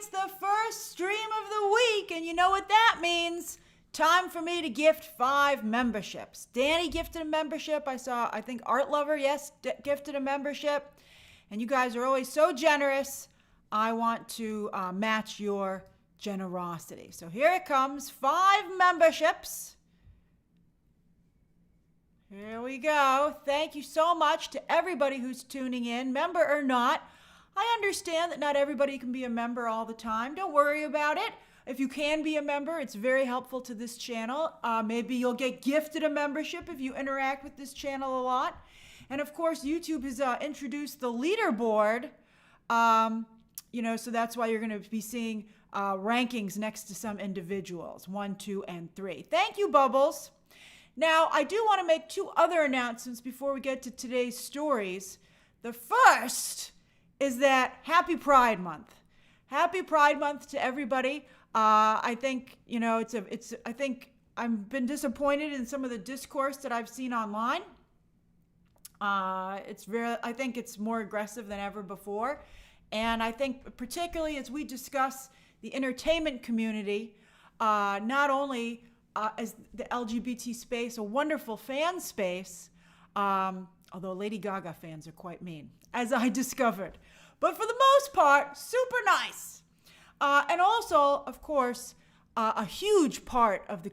it's the first stream of the week, and you know what that means. Time for me to gift 5 memberships. Danny gifted a membership. I think Art Lover, yes, gifted a membership. And you guys are always so generous. I want to match your generosity. So here it comes, 5 memberships. Here we go. Thank you so much to everybody who's tuning in, member or not. I understand that not everybody can be a member all the time. Don't worry about it. If you can be a member, it's very helpful to this channel. Maybe you'll get gifted a membership if you interact with this channel a lot. And of course, YouTube has introduced the leaderboard. So that's why you're going to be seeing rankings next to some individuals, 1, 2, and 3. Thank you, Bubbles. Now, I do want to make 2 other announcements before we get to today's stories. The first is that Happy Pride Month. Happy Pride Month to everybody. I think, I think I've been disappointed in some of the discourse that I've seen online. I think it's more aggressive than ever before. And I think particularly as we discuss the entertainment community, not only as the LGBT space, a wonderful fan space, although Lady Gaga fans are quite mean, as I discovered. But for the most part, super nice. And also, of course, a huge part of the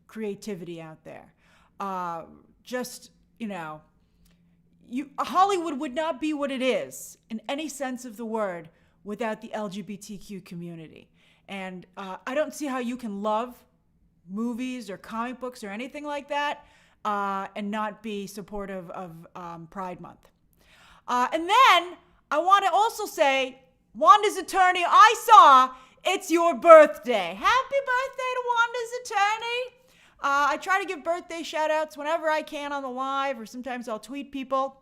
creativity out there. Hollywood would not be what it is in any sense of the word without the LGBTQ community. And I don't see how you can love movies or comic books or anything like that and not be supportive of Pride Month. And then I want to also say, Wanda's attorney, I saw it's your birthday. Happy birthday to Wanda's attorney. I try to give birthday shout outs whenever I can on the live, or sometimes I'll tweet people.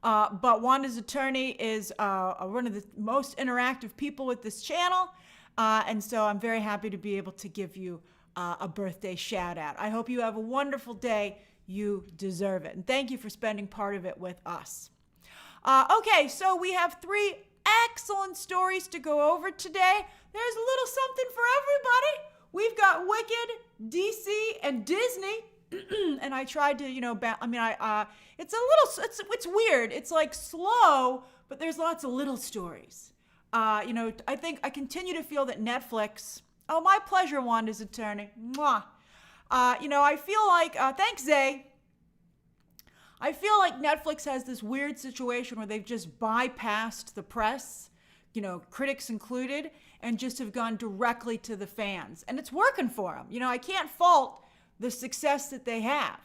But Wanda's attorney is one of the most interactive people with this channel. And so I'm very happy to be able to give you a birthday shout out. I hope you have a wonderful day. You deserve it. And thank you for spending part of it with us. Okay, so we have 3 excellent stories to go over today. There's a little something for everybody. We've got Wicked, DC, and Disney. And I tried to, it's weird. It's like slow, but there's lots of little stories. I think I continue to feel that Netflix, my pleasure, Wanda's attorney. Mwah. I feel like, thanks, Zay. I feel like Netflix has this weird situation where they've just bypassed the press, critics included, and just have gone directly to the fans. And it's working for them. I can't fault the success that they have.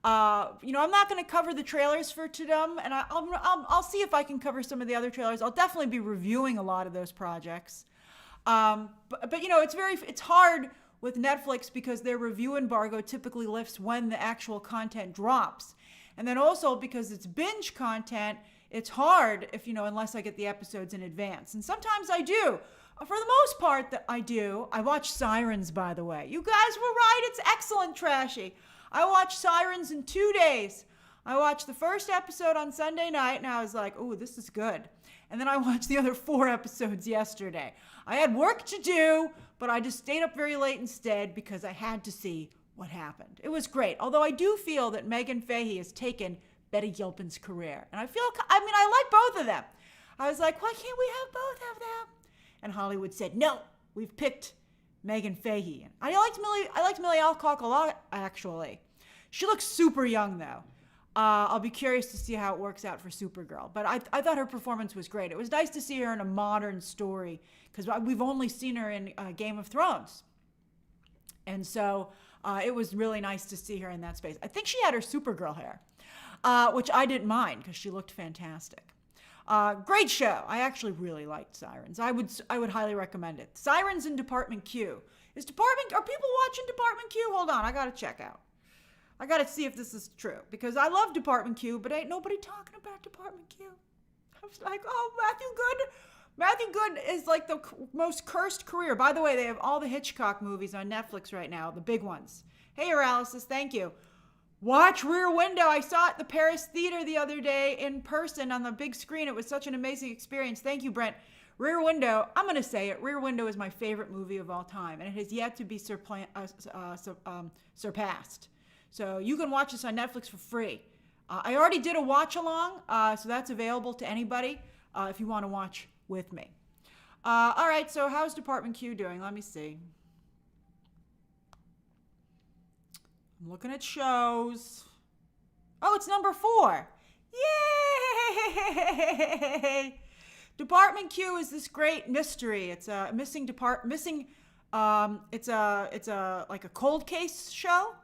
I'm not going to cover the trailers for them, and I'll see if I can cover some of the other trailers. I'll definitely be reviewing a lot of those projects. But it's hard with Netflix because their review embargo typically lifts when the actual content drops. And then also because it's binge content, it's hard unless I get the episodes in advance. And sometimes I do. For the most part that I do. I watch Sirens, by the way. You guys were right. It's excellent, Trashy. I watched Sirens in 2 days. I watched the first episode on Sunday night, and I was like, oh, this is good. And then I watched the other 4 episodes yesterday. I had work to do, but I just stayed up very late instead because I had to see what happened. It was great. Although I do feel that Megan Fahey has taken Betty Gilpin's career. And I like both of them. I was like, why can't we have both of them? And Hollywood said, no, we've picked Megan Fahey. I liked Millie Alcock a lot, actually. She looks super young, though. I'll be curious to see how it works out for Supergirl. But I thought her performance was great. It was nice to see her in a modern story because we've only seen her in Game of Thrones. And so it was really nice to see her in that space. I think she had her Supergirl hair, which I didn't mind because she looked fantastic. Great show. I actually really liked Sirens. I would highly recommend it. Sirens and Department Q. Are people watching Department Q? Hold on, I gotta check out. I gotta see if this is true because I love Department Q, but ain't nobody talking about Department Q. I was like, oh, Matthew Good. Matthew Good is like the most cursed career. By the way, they have all the Hitchcock movies on Netflix right now, the big ones. Hey, Aralysis, thank you. Watch Rear Window. I saw it at the Paris Theater the other day in person on the big screen. It was such an amazing experience. Thank you, Brent. Rear Window, I'm going to say it, Rear Window is my favorite movie of all time, and it has yet to be surpassed. So you can watch this on Netflix for free. I already did a watch along, so that's available to anybody if you want to watch with me. All right, so how's Department Q doing? Let me see. I'm looking at shows. Oh, it's number 4. Yay! Department Q is this great mystery. It's a it's like a cold case show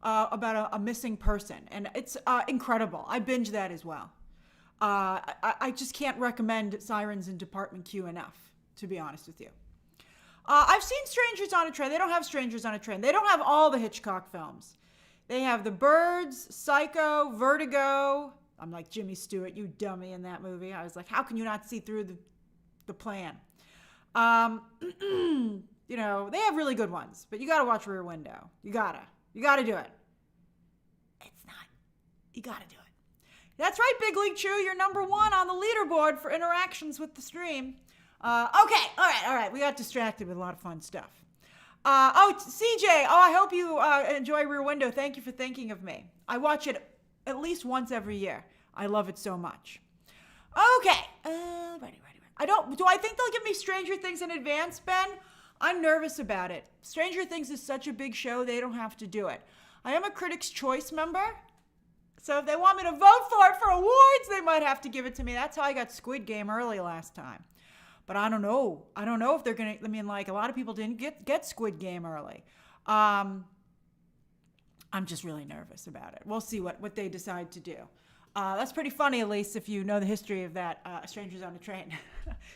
about a missing person, and it's incredible. I binge that as well. I just can't recommend Sirens and Department Q enough, to be honest with you. I've seen Strangers on a Train. They don't have Strangers on a Train. They don't have all the Hitchcock films. They have The Birds, Psycho, Vertigo. I'm like Jimmy Stewart, you dummy, in that movie. I was like, how can you not see through the plan? You know, they have really good ones, but you got to watch Rear Window. You got to do it. It's not. You got to do it. That's right, Big League Chew. You're number 1 on the leaderboard for interactions with the stream. Okay. All right. We got distracted with a lot of fun stuff. CJ. I hope you enjoy Rear Window. Thank you for thinking of me. I watch it at least once every year. I love it so much. Okay. Right. Do I think they'll give me Stranger Things in advance, Ben? I'm nervous about it. Stranger Things is such a big show, they don't have to do it. I am a Critics' Choice member, so if they want me to vote for it for awards, they might have to give it to me. That's how I got Squid Game early last time. But I don't know. I don't know if they're going to, a lot of people didn't get Squid Game early. I'm just really nervous about it. We'll see what they decide to do. That's pretty funny, at least, if you know the history of that Strangers on a Train.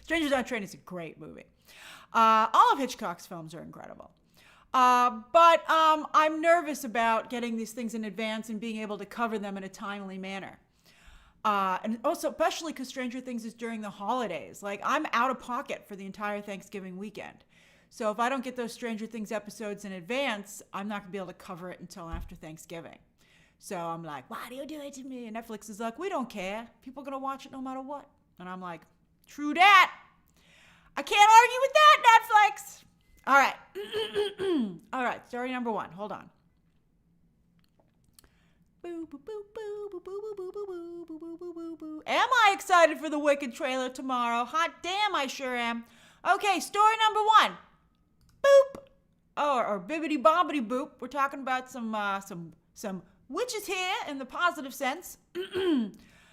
Strangers on a Train is a great movie. All of Hitchcock's films are incredible. But I'm nervous about getting these things in advance and being able to cover them in a timely manner. And also, especially because Stranger Things is during the holidays. Like, I'm out of pocket for the entire Thanksgiving weekend. So if I don't get those Stranger Things episodes in advance, I'm not going to be able to cover it until after Thanksgiving. So I'm like, why do you do it to me? And Netflix is like, we don't care. People are going to watch it no matter what. And I'm like, true that. I can't argue with that, Netflix. All right. All right, story number 1. Hold on. Boo, boo, boo, boo, boo, boo, boo, boo, boo, boo, boo, boo, boo, boo. Am I excited for the Wicked trailer tomorrow? Hot damn, I sure am. Okay, story number 1. Boop. Or bibbity bobbity boop. We're talking about some witches here in the positive sense.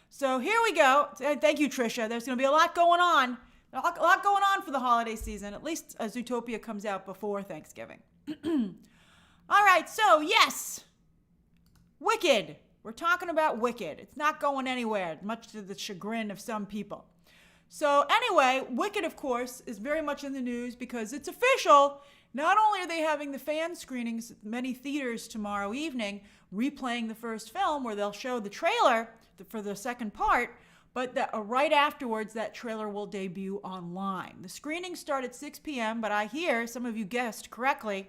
So here we go. Thank you, Trisha. There's going to be a lot going on. A lot going on for the holiday season, at least as Zootopia comes out before Thanksgiving. All right, so yes, Wicked. We're talking about Wicked. It's not going anywhere, much to the chagrin of some people. So anyway, Wicked, of course, is very much in the news because it's official. Not only are they having the fan screenings at many theaters tomorrow evening, replaying the first film where they'll show the trailer for the second part, but right afterwards, that trailer will debut online. The screenings start at 6 p.m., but I hear, some of you guessed correctly,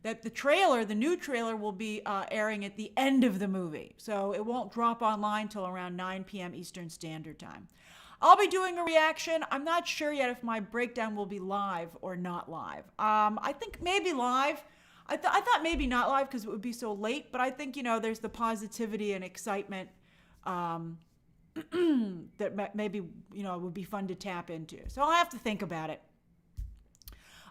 that the new trailer will be airing at the end of the movie. So it won't drop online till around 9 p.m. Eastern Standard Time. I'll be doing a reaction. I'm not sure yet if my breakdown will be live or not live. I think maybe live. I thought maybe not live because it would be so late, but I think, there's the positivity and excitement that maybe, would be fun to tap into. So I'll have to think about it.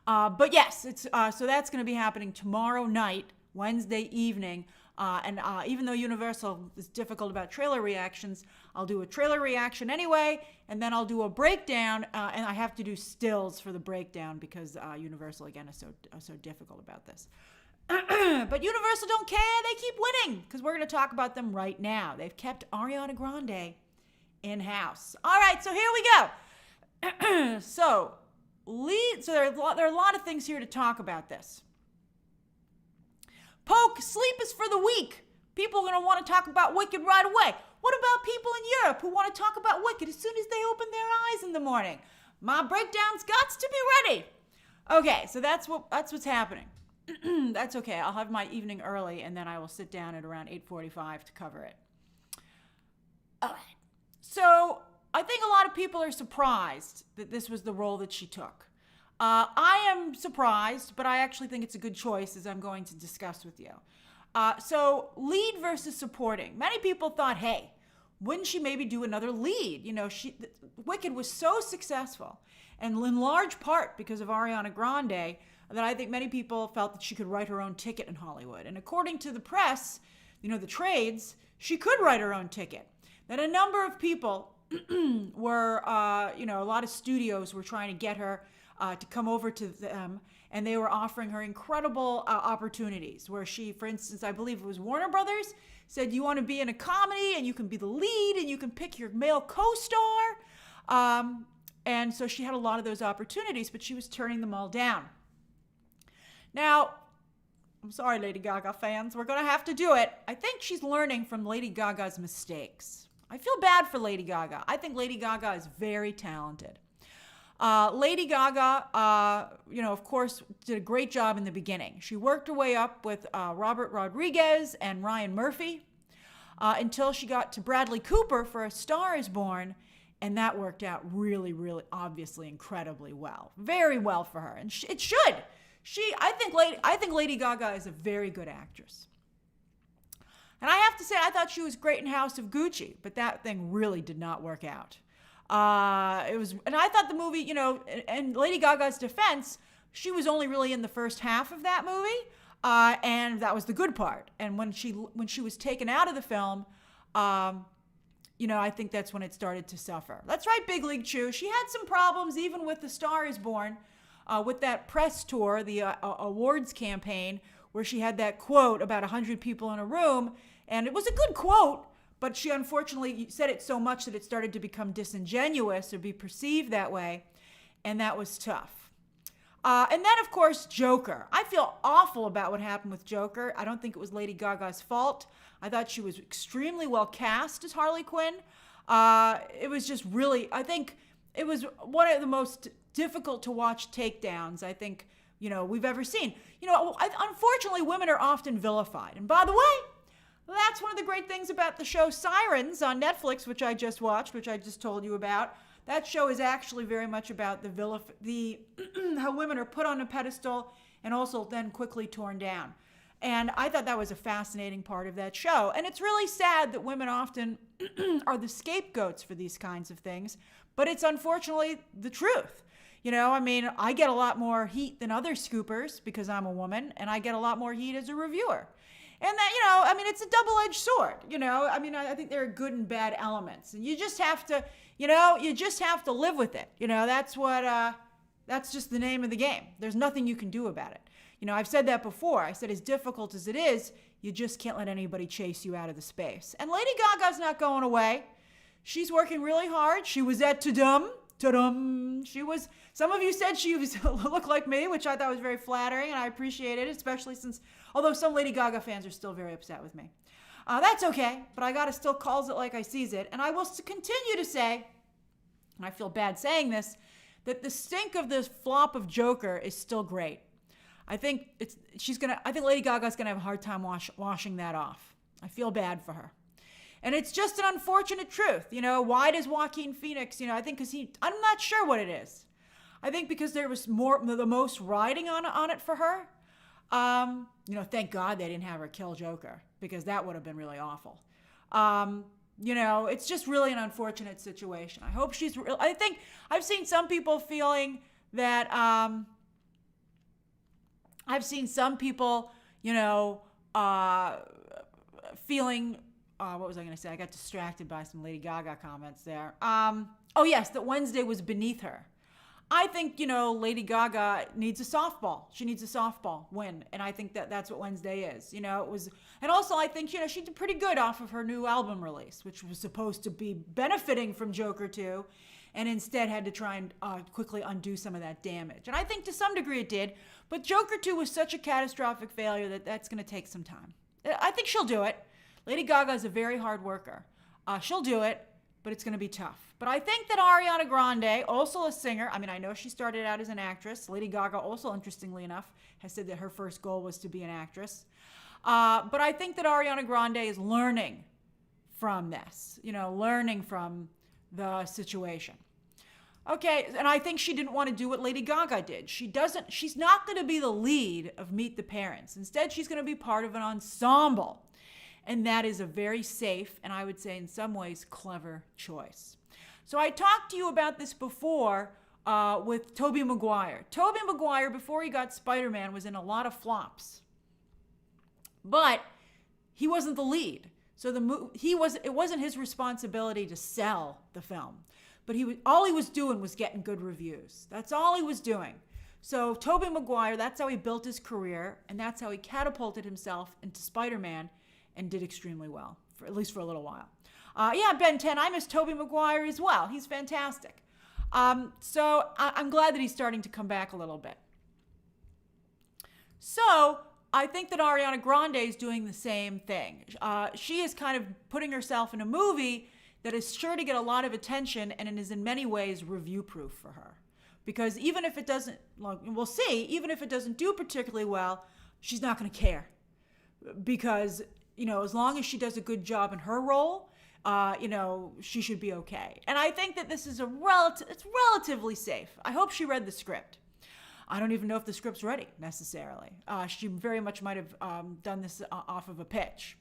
But yes, it's so that's going to be happening tomorrow night, Wednesday evening. And even though Universal is difficult about trailer reactions, I'll do a trailer reaction anyway, and then I'll do a breakdown, and I have to do stills for the breakdown because Universal, again, is so difficult about this. But Universal don't care. They keep winning because we're going to talk about them right now. They've kept Ariana Grande in-house. All right, so here we go. So there are a lot of things here to talk about this. Poke, sleep is for the weak. People are going to want to talk about Wicked right away. What about people in Europe who want to talk about Wicked as soon as they open their eyes in the morning? My breakdown's got to be ready. Okay, so that's what's happening. That's okay. I'll have my evening early, and then I will sit down at around 8:45 to cover it. All right. So I think a lot of people are surprised that this was the role that she took. I am surprised, but I actually think it's a good choice, as I'm going to discuss with you. So lead versus supporting. Many people thought, hey, wouldn't she maybe do another lead? Wicked was so successful, and in large part because of Ariana Grande, that I think many people felt that she could write her own ticket in Hollywood. And according to the press, the trades, she could write her own ticket. That a number of people were, a lot of studios were trying to get her to come over to them, and they were offering her incredible opportunities where she, for instance, I believe it was Warner Brothers, said, you want to be in a comedy and you can be the lead and you can pick your male co-star. And so she had a lot of those opportunities, but she was turning them all down. Now, I'm sorry, Lady Gaga fans, we're going to have to do it. I think she's learning from Lady Gaga's mistakes. I feel bad for Lady Gaga. I think Lady Gaga is very talented. Lady Gaga, of course, did a great job in the beginning. She worked her way up with Robert Rodriguez and Ryan Murphy until she got to Bradley Cooper for A Star Is Born, and that worked out really, really, obviously, incredibly well. Very well for her, and it should. I think Lady Gaga is a very good actress. And I have to say, I thought she was great in House of Gucci, but that thing really did not work out. And I thought the movie, in Lady Gaga's defense, she was only really in the first half of that movie, and that was the good part. And when she was taken out of the film, I think that's when it started to suffer. That's right, Big League Chew. She had some problems even with The Star Is Born, with that press tour, the awards campaign, where she had that quote about 100 people in a room, and it was a good quote, but she unfortunately said it so much that it started to become disingenuous or be perceived that way, and that was tough. And then, of course, Joker. I feel awful about what happened with Joker. I don't think it was Lady Gaga's fault. I thought she was extremely well cast as Harley Quinn. It was just really, I think it was one of the most difficult to watch takedowns, I think, we've ever seen. Unfortunately, women are often vilified. And by the way, that's one of the great things about the show Sirens on Netflix, which I just watched, which I just told you about. That show is actually very much about the how women are put on a pedestal and also then quickly torn down. And I thought that was a fascinating part of that show. And it's really sad that women often are the scapegoats for these kinds of things, but it's unfortunately the truth. I get a lot more heat than other scoopers because I'm a woman, and I get a lot more heat as a reviewer. And that, it's a double-edged sword, I think there are good and bad elements, and you just have to, live with it. That's just the name of the game. There's nothing you can do about it. I've said that before. I said, as difficult as it is, you just can't let anybody chase you out of the space. And Lady Gaga's not going away. She's working really hard. She was at Ta-dum. Some of you said she looked like me, which I thought was very flattering, and I appreciate it, especially although some Lady Gaga fans are still very upset with me. That's okay, but I gotta still calls it like I sees it, and I will continue to say, and I feel bad saying this, that the stink of this flop of Joker is still great. I think Lady Gaga's gonna have a hard time washing that off. I feel bad for her. And it's just an unfortunate truth. Why does Joaquin Phoenix, I think I'm not sure what it is. I think because there was the most riding on it for her. Thank God they didn't have her kill Joker, because that would have been really awful. It's just really an unfortunate situation. I hope I think I've seen some people feeling that, feeling, what was I going to say? I got distracted by some Lady Gaga comments there. That Wednesday was beneath her. I think, Lady Gaga needs a softball. She needs a softball win. And I think that's what Wednesday is. And also I think, she did pretty good off of her new album release, which was supposed to be benefiting from Joker 2, and instead had to try and quickly undo some of that damage. And I think to some degree it did, but Joker 2 was such a catastrophic failure that's going to take some time. I think she'll do it. Lady Gaga is a very hard worker. She'll do it, but it's going to be tough. But I think that Ariana Grande, also a singer, I know she started out as an actress. Lady Gaga also, interestingly enough, has said that her first goal was to be an actress. But I think that Ariana Grande is learning from this, learning from the situation. Okay, and I think she didn't want to do what Lady Gaga did. She's not going to be the lead of Meet the Parents. Instead, she's going to be part of an ensemble. And that is a very safe, and I would say in some ways, clever choice. So I talked to you about this before with Tobey Maguire. Tobey Maguire, before he got Spider-Man, was in a lot of flops. But he wasn't the lead. So it wasn't his responsibility to sell the film. But all he was doing was getting good reviews. That's all he was doing. So Tobey Maguire, that's how he built his career, and that's how he catapulted himself into Spider-Man and did extremely well, at least for a little while. Yeah, Ben 10, I miss Tobey Maguire as well. He's fantastic. So I'm glad that he's starting to come back a little bit. So I think that Ariana Grande is doing the same thing. She is kind of putting herself in a movie that is sure to get a lot of attention and it is in many ways review-proof for her. Because even if it doesn't, we'll see, even if it doesn't do particularly well, she's not going to care. Because, as long as she does a good job in her role, she should be okay. And I think that this is it's relatively safe. I hope she read the script. I don't even know if the script's ready, necessarily. She very much might have done this off of a pitch.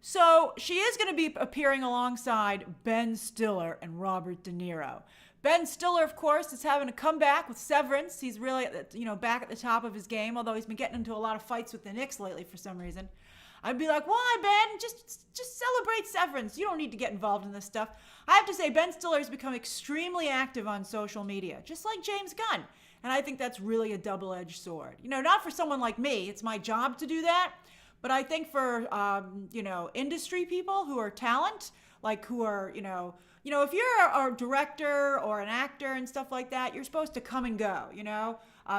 So she is going to be appearing alongside Ben Stiller and Robert De Niro. Ben Stiller, of course, is having a comeback with Severance. He's really, back at the top of his game, although he's been getting into a lot of fights with the Knicks lately for some reason. I'd be like, why, Ben? Just celebrate Severance. You don't need to get involved in this stuff. I have to say, Ben Stiller has become extremely active on social media, just like James Gunn. And I think that's really a double-edged sword. Not for someone like me. It's my job to do that. But I think for, industry people who are talent, like who are, if you're a director or an actor and stuff like that, you're supposed to come and go,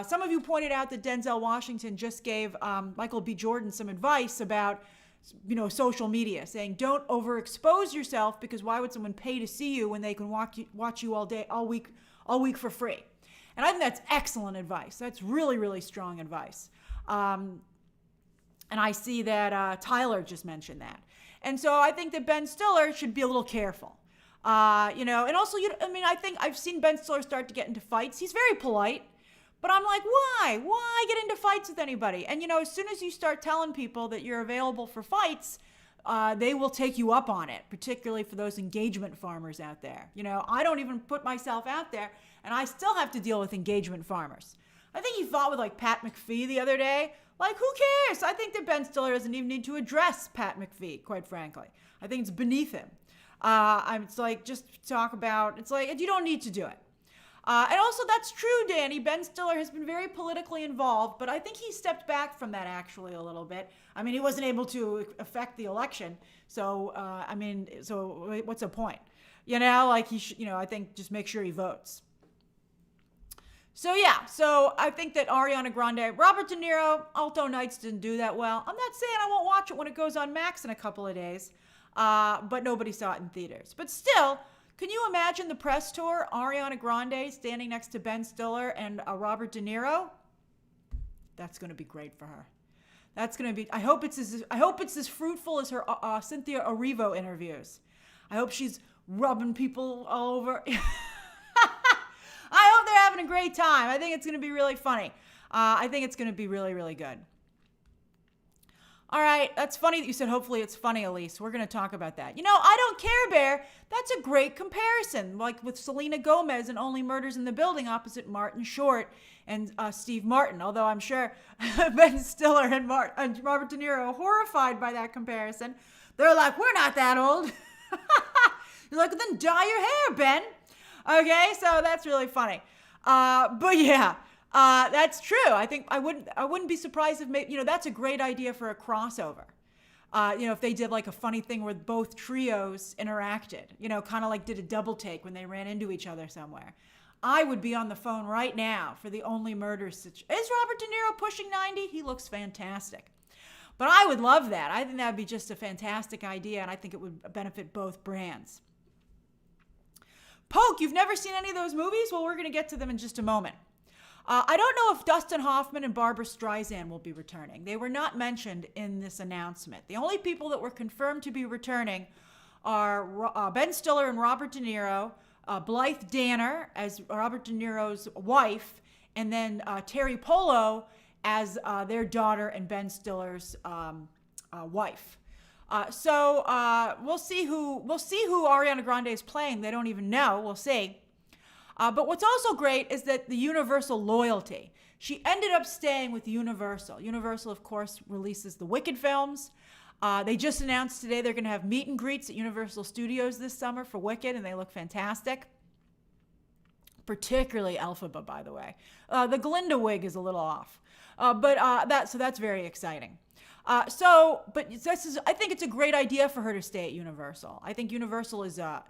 Some of you pointed out that Denzel Washington just gave Michael B. Jordan some advice about, social media, saying don't overexpose yourself because why would someone pay to see you when they can watch you all day, all week for free? And I think that's excellent advice. That's really, really strong advice. And I see that Tyler just mentioned that. And so I think that Ben Stiller should be a little careful. And also, I think I've seen Ben Stiller start to get into fights. He's very polite, but I'm like, why? Why get into fights with anybody? And, as soon as you start telling people that you're available for fights, they will take you up on it, particularly for those engagement farmers out there. I don't even put myself out there, and I still have to deal with engagement farmers. I think he fought with, Pat McPhee the other day. Who cares? I think that Ben Stiller doesn't even need to address Pat McPhee, quite frankly. I think it's beneath him. Just talk about, you don't need to do it. And also, that's true, Danny. Ben Stiller has been very politically involved, but I think he stepped back from that actually a little bit. He wasn't able to affect the election. So, so what's the point? I think just make sure he votes. So I think that Ariana Grande, Robert De Niro, Alto Nights didn't do that well. I'm not saying I won't watch it when it goes on Max in a couple of days, but nobody saw it in theaters. But still, can you imagine the press tour, Ariana Grande standing next to Ben Stiller and Robert De Niro? That's going to be great for her. That's going to be, I hope it's as fruitful as her Cynthia Erivo interviews. I hope she's rubbing people all over. I hope they're having a great time. I think it's going to be really funny. I think it's going to be really, really good. All right, that's funny that you said hopefully it's funny, Elise. We're going to talk about that. I Don't Care Bear, that's a great comparison, like with Selena Gomez and Only Murders in the Building opposite Martin Short and Steve Martin, although I'm sure Ben Stiller and Robert De Niro are horrified by that comparison. They're like, we're not that old. You're like, then dye your hair, Ben. Okay, so that's really funny. But yeah, that's true. I think I wouldn't be surprised if maybe, that's a great idea for a crossover. If they did like a funny thing where both trios interacted, kind of like did a double take when they ran into each other somewhere. I would be on the phone right now for the Only Murders situation. Is Robert De Niro pushing 90? He looks fantastic. But I would love that. I think that would be just a fantastic idea, and I think it would benefit both brands. Poke, you've never seen any of those movies? Well, we're going to get to them in just a moment. I don't know if Dustin Hoffman and Barbra Streisand will be returning. They were not mentioned in this announcement. The only people that were confirmed to be returning are Ben Stiller and Robert De Niro, Blythe Danner as Robert De Niro's wife, and then Terry Polo as their daughter and Ben Stiller's wife. So we'll see who Ariana Grande is playing. They don't even know. We'll see. But what's also great is that the Universal loyalty. She ended up staying with Universal. Universal, of course, releases the Wicked films. They just announced today they're going to have meet and greets at Universal Studios this summer for Wicked, and they look fantastic. Particularly Elphaba, by the way. The Glinda wig is a little off, but that's very exciting. I think it's a great idea for her to stay at Universal. I think Universal is a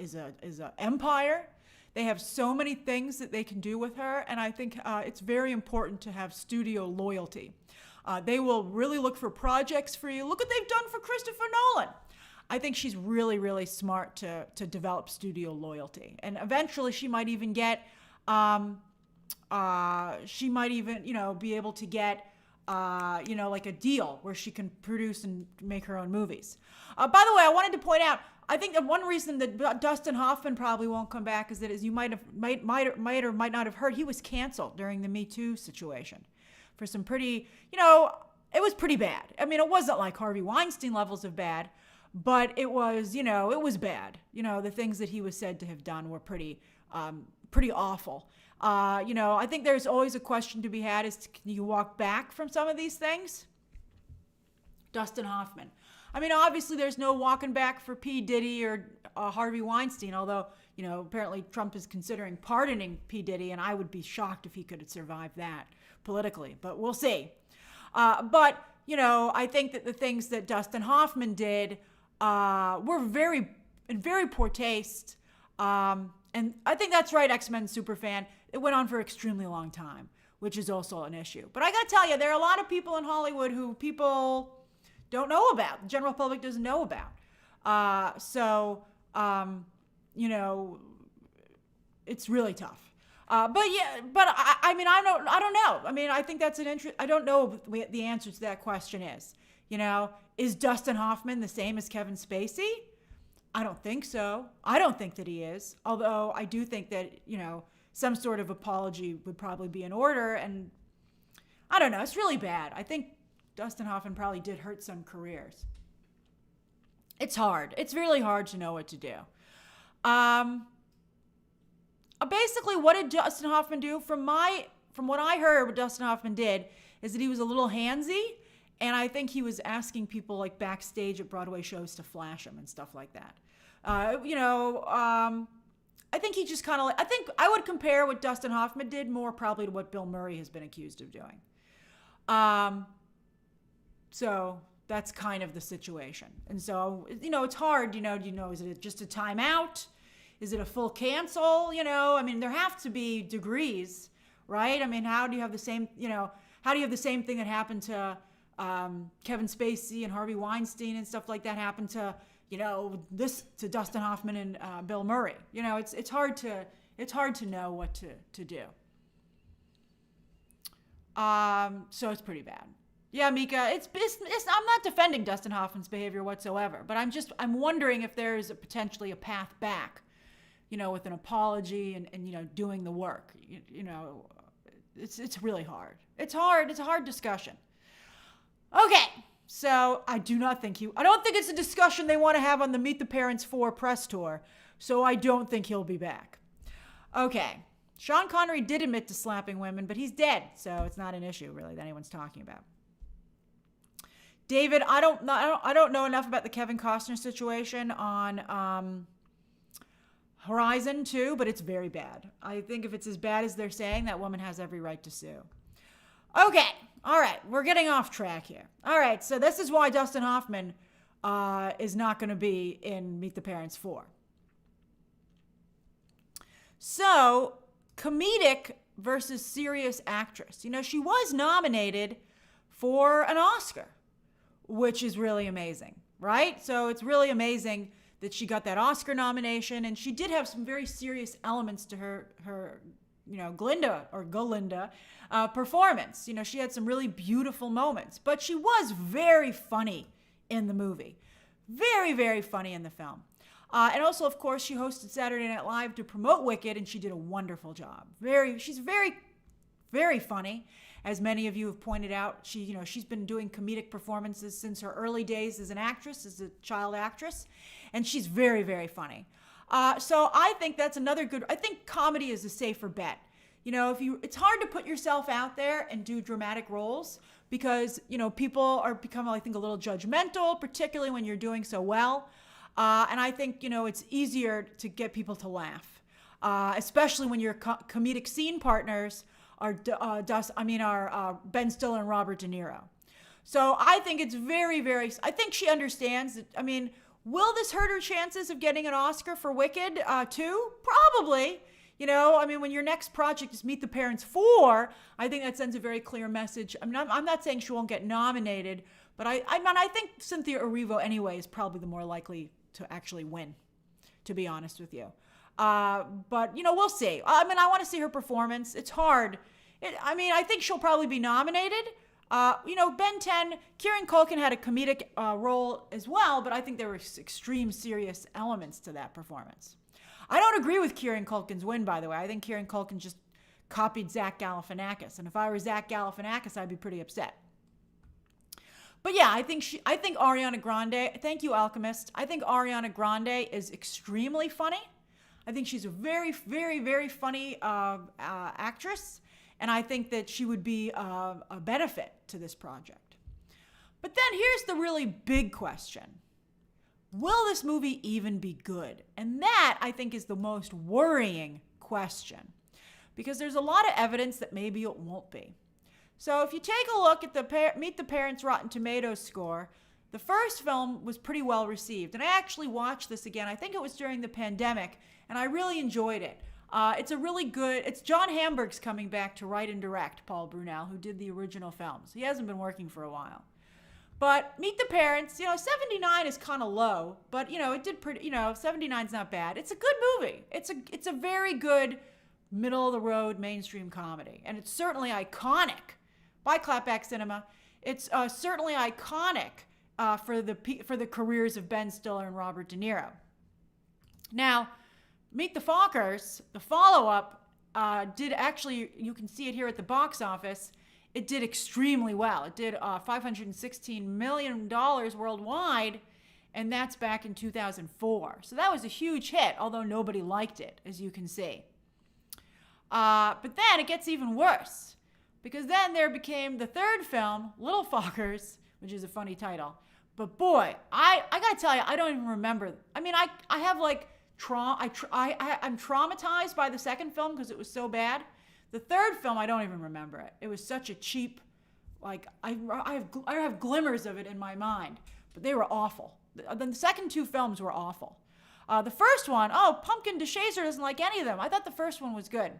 empire. They have so many things that they can do with her, and I think it's very important to have studio loyalty. They will really look for projects for you. Look what they've done for Christopher Nolan. I think she's really, really smart to develop studio loyalty, and eventually she might even get, be able to get, like a deal where she can produce and make her own movies. By the way, I wanted to point out, I think that one reason that Dustin Hoffman probably won't come back is that, as you might or might not have heard, he was canceled during the Me Too situation for some pretty, it was pretty bad. I mean, it wasn't like Harvey Weinstein levels of bad, but it was, it was bad. The things that he was said to have done were pretty awful. I think there's always a question to be had is, can you walk back from some of these things? Dustin Hoffman. I mean, obviously there's no walking back for P. Diddy or Harvey Weinstein, although, apparently Trump is considering pardoning P. Diddy, and I would be shocked if he could have survived that politically, but we'll see. I think that the things that Dustin Hoffman did were in very poor taste. And I think that's right, X-Men superfan. It went on for an extremely long time, which is also an issue. But I got to tell you, there are a lot of people in Hollywood who people don't know about. The general public doesn't know about. It's really tough. I don't know. I mean, I think that's an interest. I don't know what the answer to that question is. Is Dustin Hoffman the same as Kevin Spacey? I don't think so. I don't think that he is. Although I do think that, some sort of apology would probably be in order. And I don't know. It's really bad. I think Dustin Hoffman probably did hurt some careers. It's hard. It's really hard to know what to do. Basically, what did Dustin Hoffman do? From what I heard, what Dustin Hoffman did is that he was a little handsy, and I think he was asking people like backstage at Broadway shows to flash him and stuff like that. I think he just kind of I think I would compare what Dustin Hoffman did more probably to what Bill Murray has been accused of doing. So that's kind of the situation. And so, it's hard, is it just a timeout? Is it a full cancel? I mean, there have to be degrees, right? I mean, how do you have the same thing that happened to Kevin Spacey and Harvey Weinstein and stuff like that happen to, to Dustin Hoffman and Bill Murray? It's hard to know what to do. So it's pretty bad. Yeah, Mika, it's I'm not defending Dustin Hoffman's behavior whatsoever, but I'm wondering if there is potentially a path back, with an apology and doing the work. It's really hard. It's hard. It's a hard discussion. Okay, so I don't think it's a discussion they want to have on the Meet the Parents 4 press tour, so I don't think he'll be back. Okay, Sean Connery did admit to slapping women, but he's dead, so it's not an issue really that anyone's talking about. David, I don't know enough about the Kevin Costner situation on Horizon 2, but it's very bad. I think if it's as bad as they're saying, that woman has every right to sue. Okay, all right, we're getting off track here. All right, so this is why Dustin Hoffman is not going to be in Meet the Parents 4. So, comedic versus serious actress. She was nominated for an Oscar, which is really amazing, right? So it's really amazing that she got that Oscar nomination, and she did have some very serious elements to her Glinda performance. She had some really beautiful moments, but she was very funny in the movie. Very, very funny in the film. And also, of course, she hosted Saturday Night Live to promote Wicked, and she did a wonderful job. She's very, very funny. As many of you have pointed out, she's been doing comedic performances since her early days as an actress, as a child actress, and she's very, very funny. So I think that's another good. I think comedy is a safer bet. It's hard to put yourself out there and do dramatic roles because people are becoming, I think, a little judgmental, particularly when you're doing so well. And I think it's easier to get people to laugh, especially when your comedic scene partners are Ben Stiller and Robert De Niro. So I think it's very, very. I think she understands that. I mean, will this hurt her chances of getting an Oscar for Wicked too? Probably. When your next project is Meet the Parents 4, I think that sends a very clear message. I'm not saying she won't get nominated, but I think Cynthia Erivo anyway is probably the more likely to actually win, to be honest with you. But we'll see. I want to see her performance. It's hard. I think she'll probably be nominated. Ben 10, Kieran Culkin had a comedic role as well, but I think there were extreme serious elements to that performance. I don't agree with Kieran Culkin's win, by the way. I think Kieran Culkin just copied Zach Galifianakis, and if I were Zach Galifianakis, I'd be pretty upset. But yeah, I think Ariana Grande, thank you, Alchemist. I think Ariana Grande is extremely funny. I think she's a very, very, very funny actress, and I think that she would be a benefit to this project. But then here's the really big question. Will this movie even be good? And that, I think, is the most worrying question, because there's a lot of evidence that maybe it won't be. So if you take a look at the Meet the Parents Rotten Tomatoes score, the first film was pretty well received. And I actually watched this again. I think it was during the pandemic, and I really enjoyed it. It's John Hamburg's coming back to write and direct Paul Brunel, who did the original films. He hasn't been working for a while. But Meet the Parents, 79 is kind of low, but it did pretty, 79's not bad. It's a good movie. It's a very good middle of the road mainstream comedy, and it's certainly iconic. By Clapback Cinema, it's certainly iconic for the careers of Ben Stiller and Robert De Niro. Now, Meet the Fockers, the follow-up, did actually, you can see it here at the box office. It did extremely well. It did $516 million worldwide, and that's back in 2004. So that was a huge hit, although nobody liked it, as you can see. But then it gets even worse, because then there became the third film, Little Fockers, which is a funny title. But boy, I gotta tell you, I don't even remember. I have like I'm traumatized by the second film because it was so bad. The third film, I don't even remember it. It was such a cheap, I have glimmers of it in my mind, but they were awful. The second two films were awful. The first one, Pumpkin DeShazer doesn't like any of them. I thought the first one was good.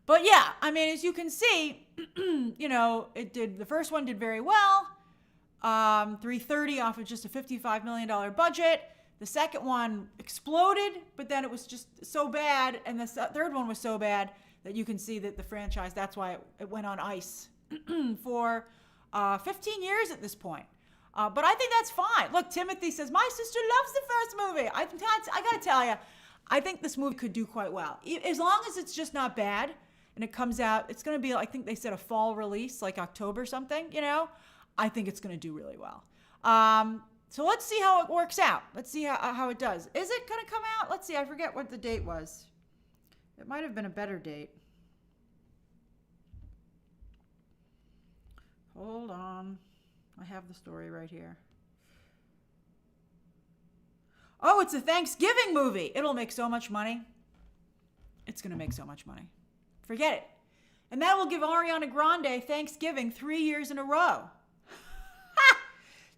But yeah, as you can see, the first one did very well. 330 off of just a $55 million budget. The second one exploded, but then it was just so bad, and the third one was so bad that you can see that the franchise, that's why it went on ice for 15 years at this point. But I think that's fine. Look, Timothy says, my sister loves the first movie. I got to tell you, I think this movie could do quite well. As long as it's just not bad, and it comes out, it's going to be, I think they said a fall release, like October something, I think it's going to do really well. So let's see how it works out. Let's see how it does. Is it going to come out? Let's see. I forget what the date was. It might have been a better date. Hold on. I have the story right here. Oh, it's a Thanksgiving movie. It'll make so much money. It's going to make so much money. Forget it. And that will give Ariana Grande Thanksgiving 3 years in a row.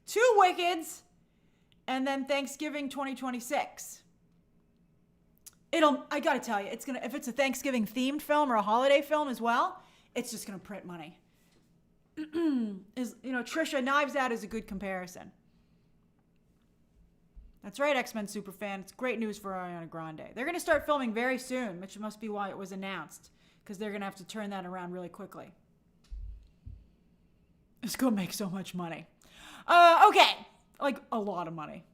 2 Wickeds, and then Thanksgiving 2026. I gotta tell you, if it's a Thanksgiving themed film or a holiday film as well, it's just gonna print money. Trisha, Knives Out is a good comparison. That's right, X-Men superfan. It's great news for Ariana Grande. They're gonna start filming very soon, which must be why it was announced, because they're gonna have to turn that around really quickly. It's gonna make so much money. Okay, like a lot of money.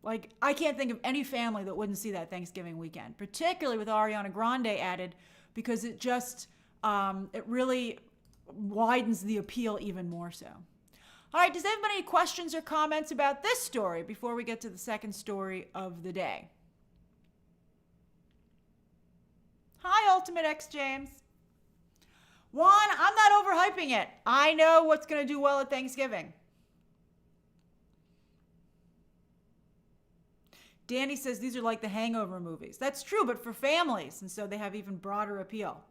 Like, I can't think of any family that wouldn't see that Thanksgiving weekend, particularly with Ariana Grande added, because it just, it really widens the appeal even more so. All right, does anybody have any questions or comments about this story before we get to the second story of the day? Hi, Ultimate X James. Juan, I'm not overhyping it. I know what's going to do well at Thanksgiving. Danny says these are like the Hangover movies. That's true, but for families, and so they have even broader appeal.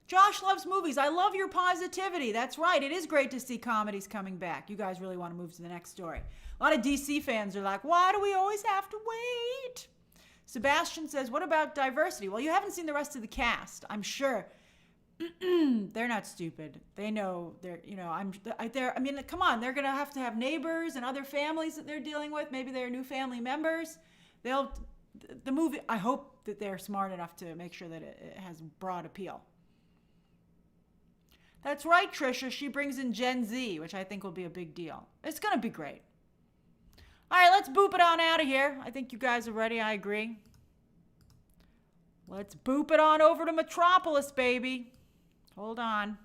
Josh loves movies. I love your positivity. That's right. It is great to see comedies coming back. You guys really want to move to the next story. A lot of DC fans are like, why do we always have to wait? Sebastian says, what about diversity? Well, you haven't seen the rest of the cast. I'm sure they're not stupid. They know they're, I mean, come on, they're going to have neighbors and other families that they're dealing with. Maybe they're new family members. The movie, I hope that they're smart enough to make sure that it has broad appeal. That's right, Trisha. She brings in Gen Z, which I think will be a big deal. It's going to be great. All right, let's boop it on out of here. I think you guys are ready. I agree. Let's boop it on over to Metropolis, baby. Hold on.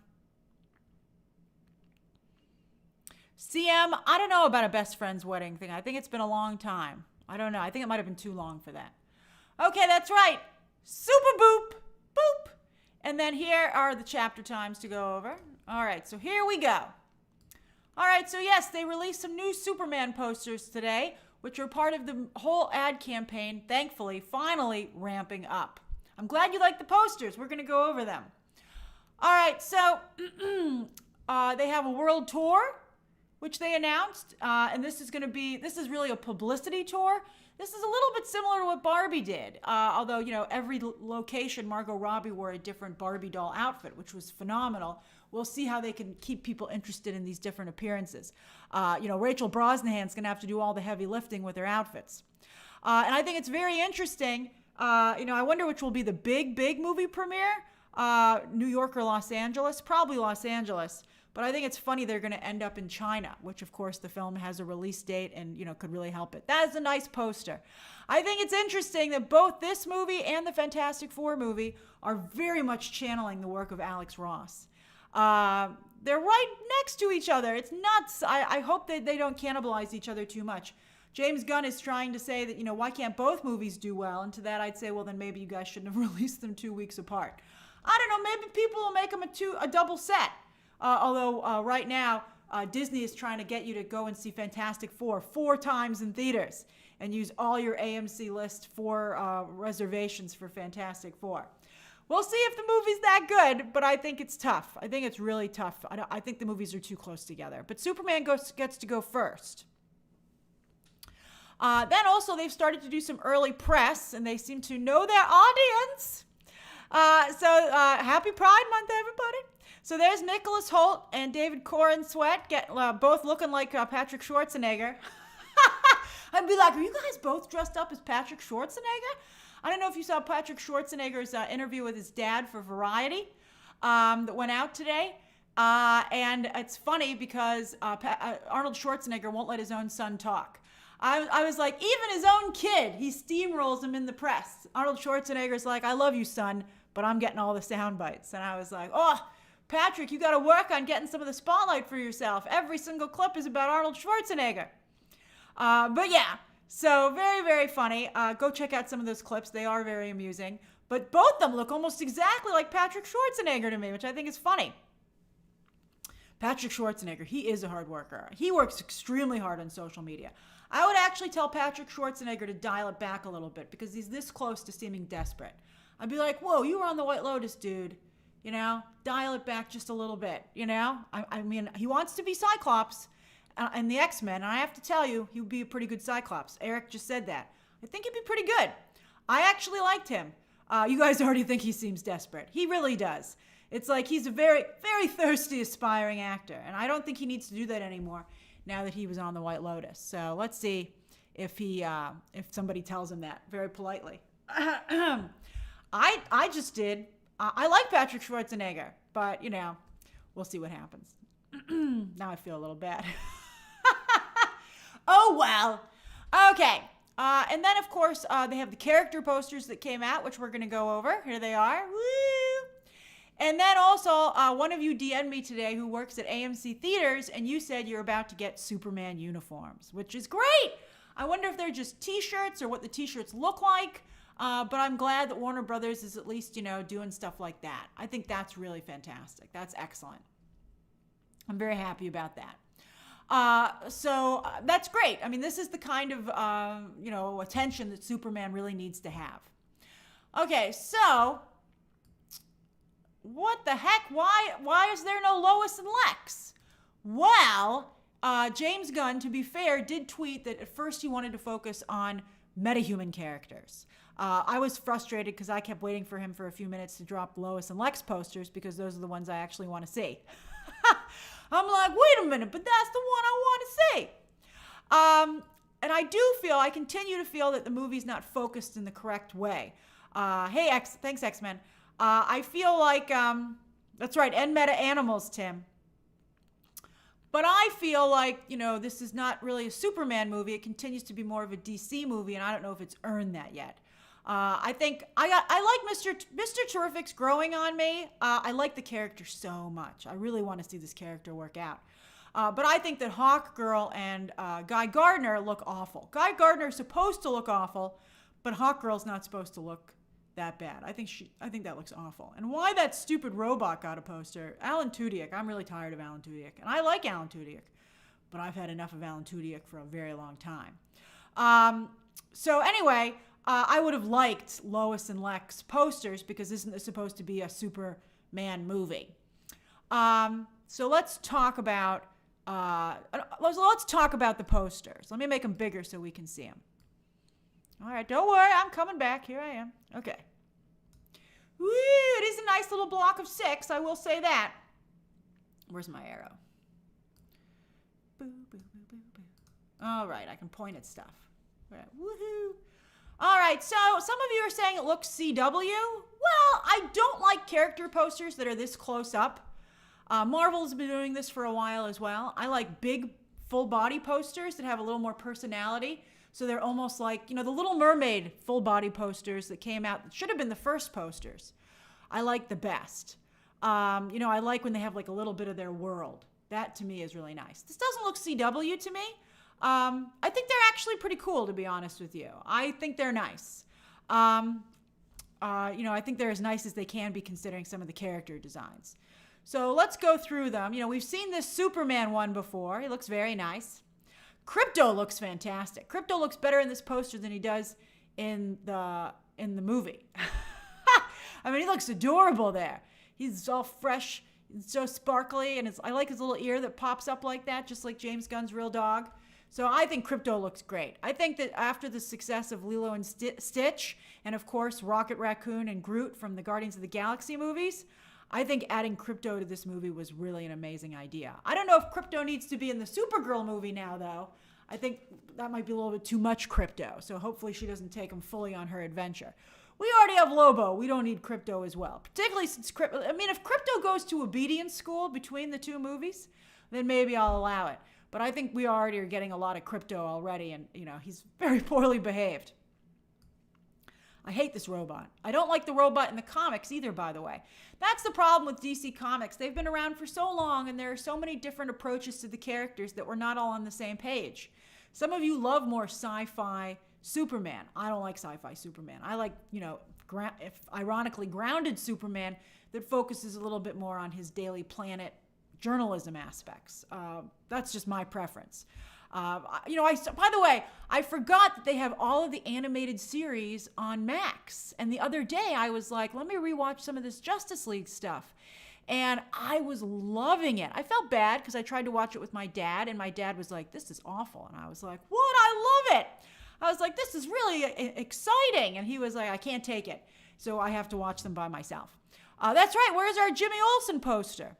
CM, I don't know about a best friend's wedding thing. I think it's been a long time. I don't know. I think it might have been too long for that. Okay, that's right. Super boop. Boop. And then here are the chapter times to go over. All right, so here we go. All right, so yes, they released some new Superman posters today, which are part of the whole ad campaign, thankfully, finally ramping up. I'm glad you like the posters. We're going to go over them. All right, so they have a world tour, which they announced, and this is really a publicity tour. This is a little bit similar to what Barbie did, although, every location, Margot Robbie wore a different Barbie doll outfit, which was phenomenal. We'll see how they can keep people interested in these different appearances. Rachel Brosnahan's going to have to do all the heavy lifting with her outfits. And I think it's very interesting. I wonder which will be the big movie premiere, New York or Los Angeles. Probably Los Angeles. But I think it's funny they're going to end up in China, which, of course, the film has a release date and, could really help it. That is a nice poster. I think it's interesting that both this movie and the Fantastic Four movie are very much channeling the work of Alex Ross. They're right next to each other. It's nuts. I hope that they don't cannibalize each other too much. James Gunn is trying to say that, why can't both movies do well? And to that, I'd say, well, then maybe you guys shouldn't have released them 2 weeks apart. I don't know. Maybe people will make them a double set. Although right now, Disney is trying to get you to go and see Fantastic Four 4 times in theaters and use all your AMC list for reservations for Fantastic Four. We'll see if the movie's that good, but I think it's tough. I think it's really tough. I think the movies are too close together. But Superman gets to go first. Then also they've started to do some early press, and they seem to know their audience. So happy Pride Month, everybody. So there's Nicholas Hoult and David Corn Sweat, both looking like Patrick Schwarzenegger. I'd be like, are you guys both dressed up as Patrick Schwarzenegger? I don't know if you saw Patrick Schwarzenegger's interview with his dad for Variety that went out today. And it's funny because Arnold Schwarzenegger won't let his own son talk. I was like, even his own kid, he steamrolls him in the press. Arnold Schwarzenegger's like, I love you, son, but I'm getting all the sound bites. And I was like, oh, Patrick, you got to work on getting some of the spotlight for yourself. Every single clip is about Arnold Schwarzenegger. But yeah, so very, very funny. Go check out some of those clips. They are very amusing. But both of them look almost exactly like Patrick Schwarzenegger to me, which I think is funny. Patrick Schwarzenegger, he is a hard worker. He works extremely hard on social media. I would actually tell Patrick Schwarzenegger to dial it back a little bit because he's this close to seeming desperate. I'd be like, whoa, you were on the White Lotus, dude. Dial it back just a little bit, I mean, he wants to be Cyclops and the X-Men, and I have to tell you, he would be a pretty good Cyclops. Eric just said that. I think he'd be pretty good. I actually liked him. You guys already think he seems desperate. He really does. It's like he's a very, very thirsty, aspiring actor, and I don't think he needs to do that anymore now that he was on the White Lotus. So let's see if somebody tells him that very politely. I just did. I like Patrick Schwarzenegger, but, we'll see what happens. Now I feel a little bad. Oh, well. Okay. And then, of course, they have the character posters that came out, which we're going to go over. Here they are. Woo! And then also, one of you DM'd me today who works at AMC Theaters, and you said you're about to get Superman uniforms, which is great. I wonder if they're just t-shirts or what the t-shirts look like. But I'm glad that Warner Brothers is at least, doing stuff like that. I think that's really fantastic. That's excellent. I'm very happy about that. So that's great. I mean, this is the kind of, attention that Superman really needs to have. Okay, so what the heck? Why is there no Lois and Lex? Well, James Gunn, to be fair, did tweet that at first he wanted to focus on metahuman characters. I was frustrated because I kept waiting for him for a few minutes to drop Lois and Lex posters because those are the ones I actually want to see. I'm like, wait a minute, but that's the one I want to see. And I continue to feel that the movie's not focused in the correct way. Thanks, X-Men. I feel like, that's right, and meta animals, Tim. But I feel like, this is not really a Superman movie. It continues to be more of a DC movie, and I don't know if it's earned that yet. I think I like Mr. Terrific's growing on me. I like the character so much. I really want to see this character work out. But I think that Hawkgirl and Guy Gardner look awful. Guy Gardner is supposed to look awful, but Hawkgirl's not supposed to look that bad. I think that looks awful. And why that stupid robot got a poster? Alan Tudyk. I'm really tired of Alan Tudyk, and I like Alan Tudyk, but I've had enough of Alan Tudyk for a very long time. So anyway. I would have liked Lois and Lex posters because isn't this supposed to be a Superman movie? So let's talk about the posters. Let me make them bigger so we can see them. All right, don't worry, I'm coming back. Here I am. Okay. Woo! It is a nice little block of 6. I will say that. Where's my arrow? Boo, boo, boo, boo, boo. All right, I can point at stuff. All right, woohoo! All right, so some of you are saying it looks CW. Well, I don't like character posters that are this close up. Marvel's been doing this for a while as well. I like big, full body posters that have a little more personality. So they're almost like, the Little Mermaid full body posters that came out, that should have been the first posters. I like the best. I like when they have like a little bit of their world. That to me is really nice. This doesn't look CW to me. I think they're actually pretty cool, to be honest with you. I think they're nice. I think they're as nice as they can be considering some of the character designs. So let's go through them. We've seen this Superman one before. He looks very nice. Krypto looks fantastic. Krypto looks better in this poster than he does in the movie. I mean, he looks adorable there. He's all fresh, so sparkly, and I like his little ear that pops up like that, just like James Gunn's real dog. So I think Krypto looks great. I think that after the success of Lilo and Stitch, and of course Rocket Raccoon and Groot from the Guardians of the Galaxy movies, I think adding Krypto to this movie was really an amazing idea. I don't know if Krypto needs to be in the Supergirl movie now, though. I think that might be a little bit too much Krypto, so hopefully she doesn't take him fully on her adventure. We already have Lobo. We don't need Krypto as well, particularly since if Krypto goes to obedience school between the two movies, then maybe I'll allow it. But I think we already are getting a lot of Krypto already, and, he's very poorly behaved. I hate this robot. I don't like the robot in the comics either, by the way. That's the problem with DC Comics. They've been around for so long, and there are so many different approaches to the characters that we're not all on the same page. Some of you love more sci-fi Superman. I don't like sci-fi Superman. I like, ironically grounded Superman that focuses a little bit more on his Daily Planet journalism aspects. That's just my preference. By the way, I forgot that they have all of the animated series on Max. And the other day I was like, let me rewatch some of this Justice League stuff. And I was loving it. I felt bad because I tried to watch it with my dad, and my dad was like, this is awful. And I was like, what? I love it. I was like, this is really exciting. And he was like, I can't take it. So I have to watch them by myself. That's right. Where's our Jimmy Olsen poster?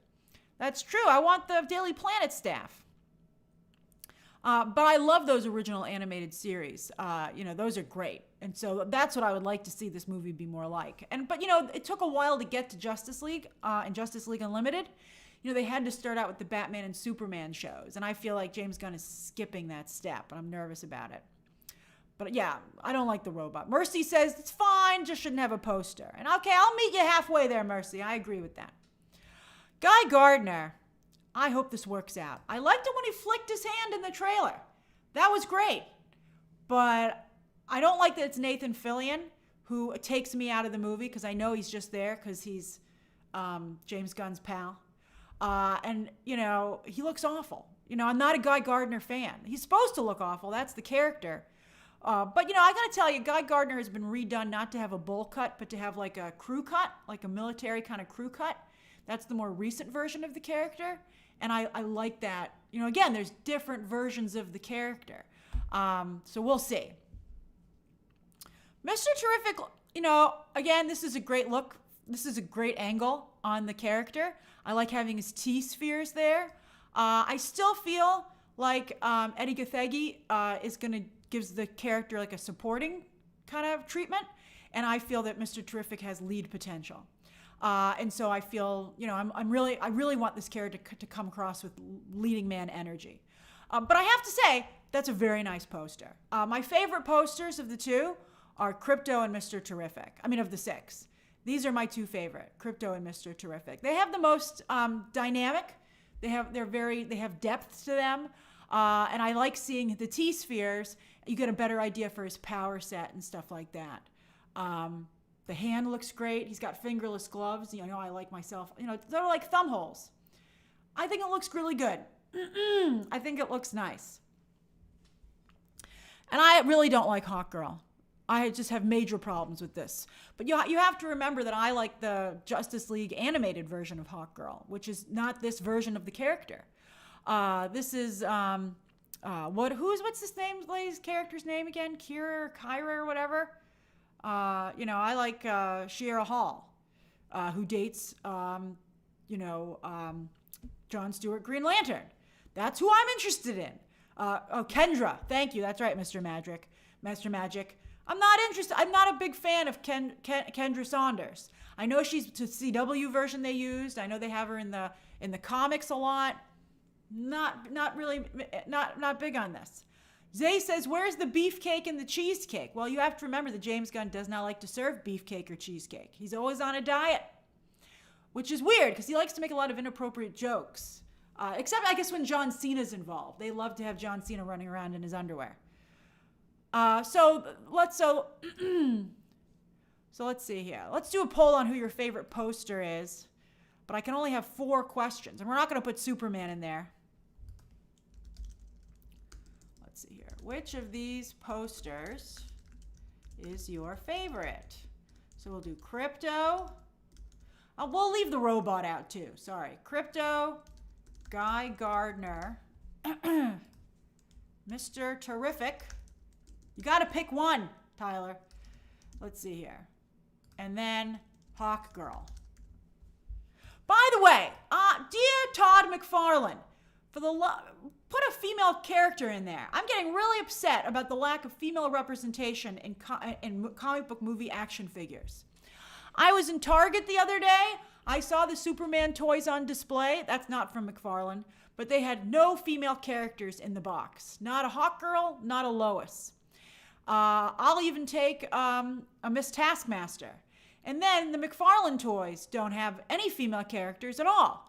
That's true. I want the Daily Planet staff. But I love those original animated series. Those are great. And so that's what I would like to see this movie be more like. But it took a while to get to Justice League and Justice League Unlimited. they had to start out with the Batman and Superman shows, and I feel like James Gunn is skipping that step, and I'm nervous about it. But yeah, I don't like the robot. Mercy says it's fine, just shouldn't have a poster. And okay, I'll meet you halfway there, Mercy. I agree with that. Guy Gardner, I hope this works out. I liked it when he flicked his hand in the trailer. That was great. But I don't like that it's Nathan Fillion who takes me out of the movie, because I know he's just there because he's James Gunn's pal. And, he looks awful. I'm not a Guy Gardner fan. He's supposed to look awful. That's the character. But, I got to tell you, Guy Gardner has been redone not to have a bowl cut, but to have like a crew cut, like a military kind of crew cut. That's the more recent version of the character. And I like that. Again, there's different versions of the character. So we'll see. Mr. Terrific, again, this is a great look. This is a great angle on the character. I like having his T-spheres there. I still feel like Eddie Gathegi gives the character like a supporting kind of treatment, and I feel that Mr. Terrific has lead potential. And so I feel, I really want this character to come across with leading man energy. But I have to say, that's a very nice poster. My favorite posters of the two are Krypto and Mr. Terrific. Of the 6. These are my 2 favorite, Krypto and Mr. Terrific. They have the most dynamic. They have depth to them. And I like seeing the T-spheres. You get a better idea for his power set and stuff like that. The hand looks great. He's got fingerless gloves. I like myself. They're like thumb holes. I think it looks really good. I think it looks nice. And I really don't like Hawkgirl. I just have major problems with this. But you have to remember that I like the Justice League animated version of Hawkgirl, which is not this version of the character. This is what's this name? Lady's character's name again? Kyra or whatever. I like Shira Hall, who dates Jon Stewart Green Lantern. That's who I'm interested in. Kendra. Thank you. That's right, Mr. Magic. I'm not interested. I'm not a big fan of Kendra Saunders. I know she's the CW version they used. I know they have her in the comics a lot. Not big on this. Zay says, where's the beefcake and the cheesecake? Well, you have to remember that James Gunn does not like to serve beefcake or cheesecake. He's always on a diet, which is weird because he likes to make a lot of inappropriate jokes. Except, I guess, when John Cena's involved. They love to have John Cena running around in his underwear. So let's see here. Let's do a poll on who your favorite poster is. But I can only have 4 questions. And we're not going to put Superman in there. Let's see here. Which of these posters is your favorite? So we'll do Krypto. We'll leave the robot out too. Sorry. Krypto, Guy Gardner, Mr. Terrific. You got to pick one, Tyler. Let's see here. And then Hawkgirl. By the way, dear Todd McFarlane, put a female character in there. I'm getting really upset about the lack of female representation in comic book movie action figures. I was in Target the other day. I saw the Superman toys on display. That's not from McFarlane. But they had no female characters in the box. Not a Hawkgirl, not a Lois. I'll even take a Miss Taskmaster. And then the McFarlane toys don't have any female characters at all.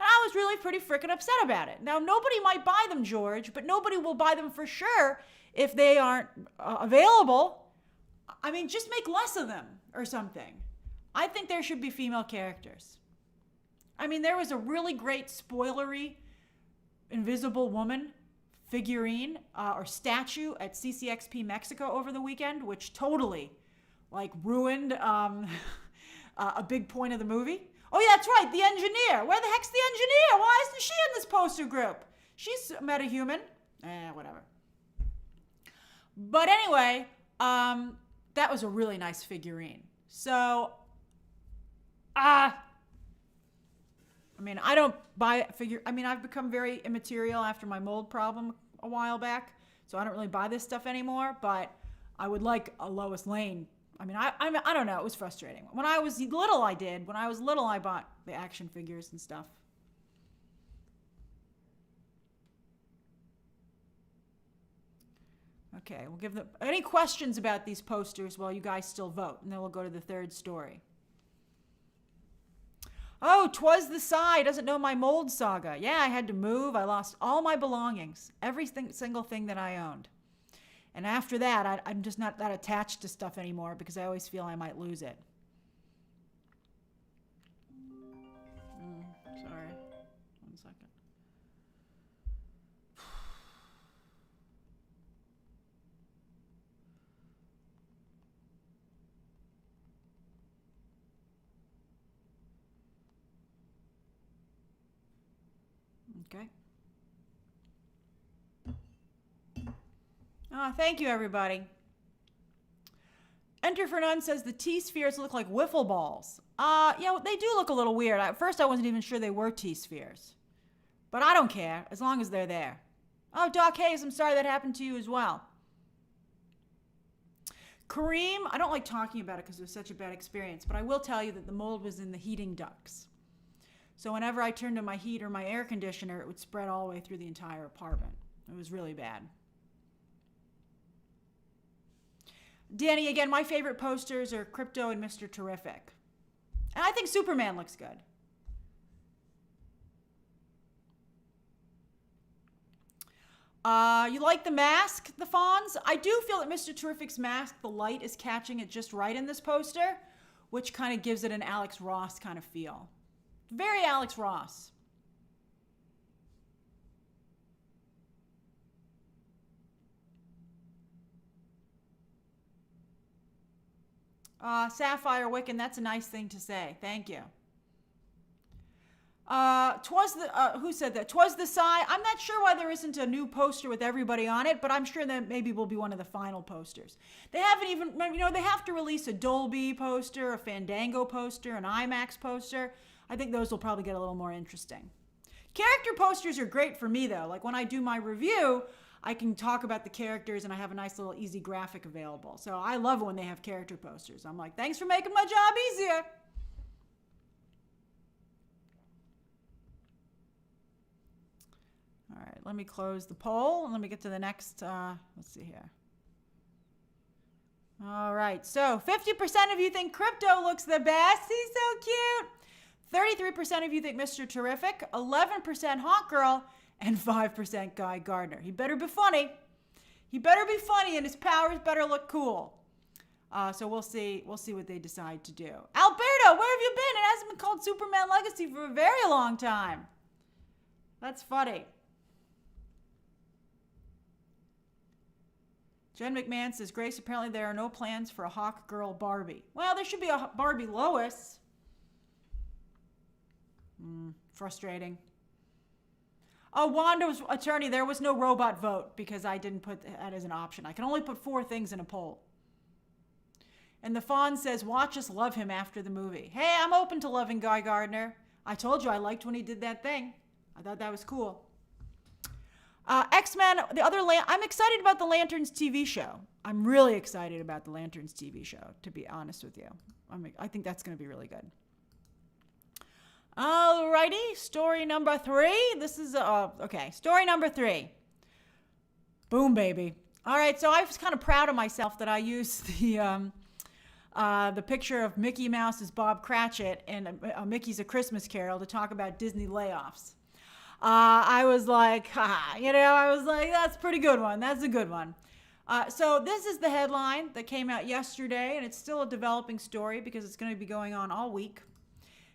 And I was really pretty freaking upset about it. Now, nobody might buy them, George, but nobody will buy them for sure if they aren't available. Just make less of them or something. I think there should be female characters. There was a really great spoilery Invisible Woman figurine or statue at CCXP Mexico over the weekend, which totally ruined a big point of the movie. Oh yeah, that's right, the engineer. Where the heck's the engineer? Why isn't she in this poster group? She's metahuman. Whatever. But anyway, that was a really nice figurine. So, I don't buy I've become very immaterial after my mold problem a while back, so I don't really buy this stuff anymore, but I would like a Lois Lane. I don't know, it was frustrating. When I was little, I did. When I was little, I bought the action figures and stuff. Okay, we'll give them any questions about these posters while you guys still vote, and then we'll go to the third story. Oh, 'twas the sigh, doesn't know my mold saga. Yeah, I had to move. I lost all my belongings, single thing that I owned. And after that, I'm just not that attached to stuff anymore because I always feel I might lose it. Sorry. 1 second. Okay. Thank you, everybody. Enter for None says the T-spheres look like wiffle balls. They do look a little weird. At first, I wasn't even sure they were T-spheres. But I don't care, as long as they're there. Oh, Doc Hayes, I'm sorry that happened to you as well. Kareem, I don't like talking about it because it was such a bad experience, but I will tell you that the mold was in the heating ducts. So whenever I turned on my heat or my air conditioner, it would spread all the way through the entire apartment. It was really bad. Danny, again, my favorite posters are Krypto and Mr. Terrific. And I think Superman looks good. You like the mask, the Fonz? I do feel that Mr. Terrific's mask, the light is catching it just right in this poster, which kind of gives it an Alex Ross kind of feel. Very Alex Ross. Sapphire Wiccan, that's a nice thing to say. Thank you. Who said that? 'Twas the sigh. I'm not sure why there isn't a new poster with everybody on it, but I'm sure that maybe will be one of the final posters. They haven't even, they have to release a Dolby poster, a Fandango poster, an IMAX poster. I think those will probably get a little more interesting. Character posters are great for me, though. Like when I do my review, I can talk about the characters and I have a nice little easy graphic available. So I love it when they have character posters. I'm like, thanks for making my job easier. All right, let me close the poll and let me get to the next, let's see here. All right, so 50% of you think Krypto looks the best. He's so cute. 33% of you think Mr. Terrific, 11% Hawk Girl, and 5% Guy Gardner. He better be funny. He better be funny and his powers better look cool. So we'll see what they decide to do. Alberto, where have you been? It hasn't been called Superman Legacy for a very long time. That's funny. Jen McMahon says, Grace, apparently there are no plans for a Hawk Girl Barbie. Well, there should be a Barbie Lois. Frustrating. Oh, Wanda's attorney, there was no robot vote because I didn't put that as an option. I can only put 4 things in a poll. And the Fawn says, watch us love him after the movie. Hey, I'm open to loving Guy Gardner. I told you I liked when he did that thing. I thought that was cool. X-Men, I'm excited about the Lanterns TV show. I'm really excited about the Lanterns TV show, to be honest with you. I think that's going to be really good. Alrighty, story number 3. This is, okay, story number 3. Boom, baby. All right, so I was kind of proud of myself that I used the picture of Mickey Mouse as Bob Cratchit and Mickey's A Christmas Carol to talk about Disney layoffs. I was like, that's a pretty good one. That's a good one. So this is the headline that came out yesterday, and it's still a developing story because it's going to be going on all week.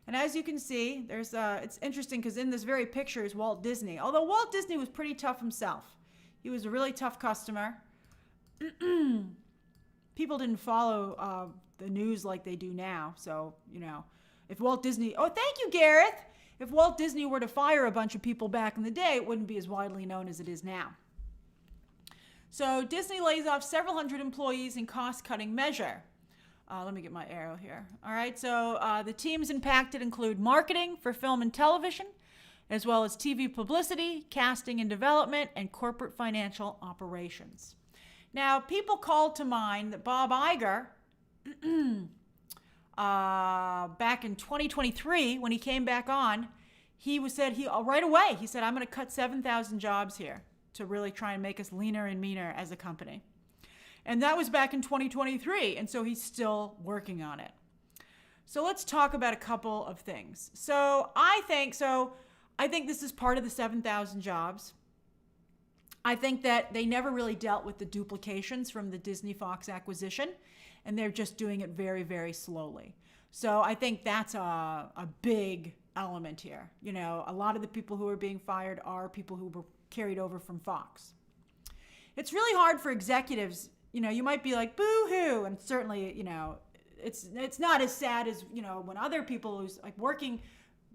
And as you can see, it's interesting because in this very picture is Walt Disney. Although Walt Disney was pretty tough himself. He was a really tough customer. People didn't follow the news like they do now. So, if Walt Disney... Oh, thank you, Gareth! If Walt Disney were to fire a bunch of people back in the day, it wouldn't be as widely known as it is now. So Disney lays off several hundred employees in cost-cutting measure. Let me get my arrow here. All right, so the teams impacted include marketing for film and television, as well as TV publicity, casting and development, and corporate financial operations. Now, people called to mind that Bob Iger, back in 2023, when he came back on, right away, he said, I'm going to cut 7,000 jobs here to really try and make us leaner and meaner as a company. And that was back in 2023. And so he's still working on it. So let's talk about a couple of things. I think this is part of the 7,000 jobs. I think that they never really dealt with the duplications from the Disney Fox acquisition, and they're just doing it very, very slowly. So I think that's a big element here. You know, a lot of the people who are being fired are people who were carried over from Fox. It's really hard for executives. You know, you might be like, boo-hoo, and certainly, you know, it's not as sad as, you know, when other people lose, like working,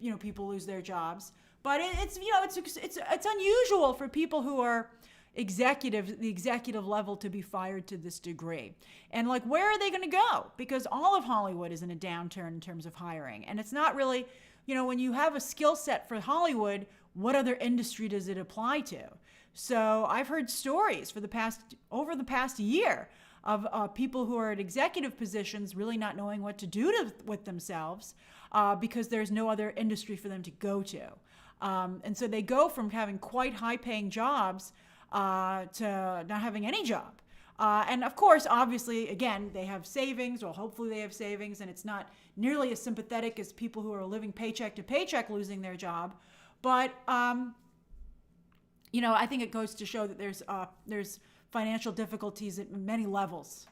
you know, people lose their jobs. But it's you know, it's unusual for people who are executives, the executive level, to be fired to this degree. And like, where are they going to go? Because all of Hollywood is in a downturn in terms of hiring. And it's not really, you know, when you have a skill set for Hollywood, what other industry does it apply to? So I've heard stories over the past year of people who are at executive positions really not knowing what to do with themselves because there's no other industry for them to go to. And so they go from having quite high-paying jobs to not having any job. And of course, obviously, again, they have savings, or hopefully they have savings, and it's not nearly as sympathetic as people who are living paycheck to paycheck losing their job. But, you know, I think it goes to show that there's financial difficulties at many levels.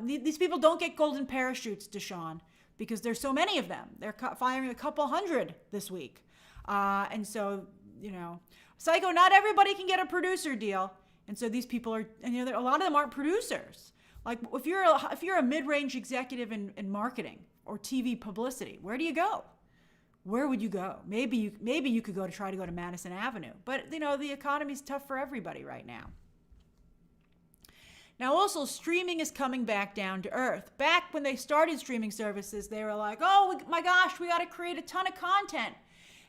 These people don't get golden parachutes, Deshaun, because there's so many of them. They're firing a couple hundred this week. And so, you know, Psycho, not everybody can get a producer deal. And so these people are, and you know, a lot of them aren't producers. Like if you're a mid-range executive in marketing or TV publicity, where do you go? Where would you go? Maybe you could try to go to Madison Avenue. But, you know, the economy's tough for everybody right now. Now, also, streaming is coming back down to earth. Back when they started streaming services, they were like, oh my gosh, we got to create a ton of content.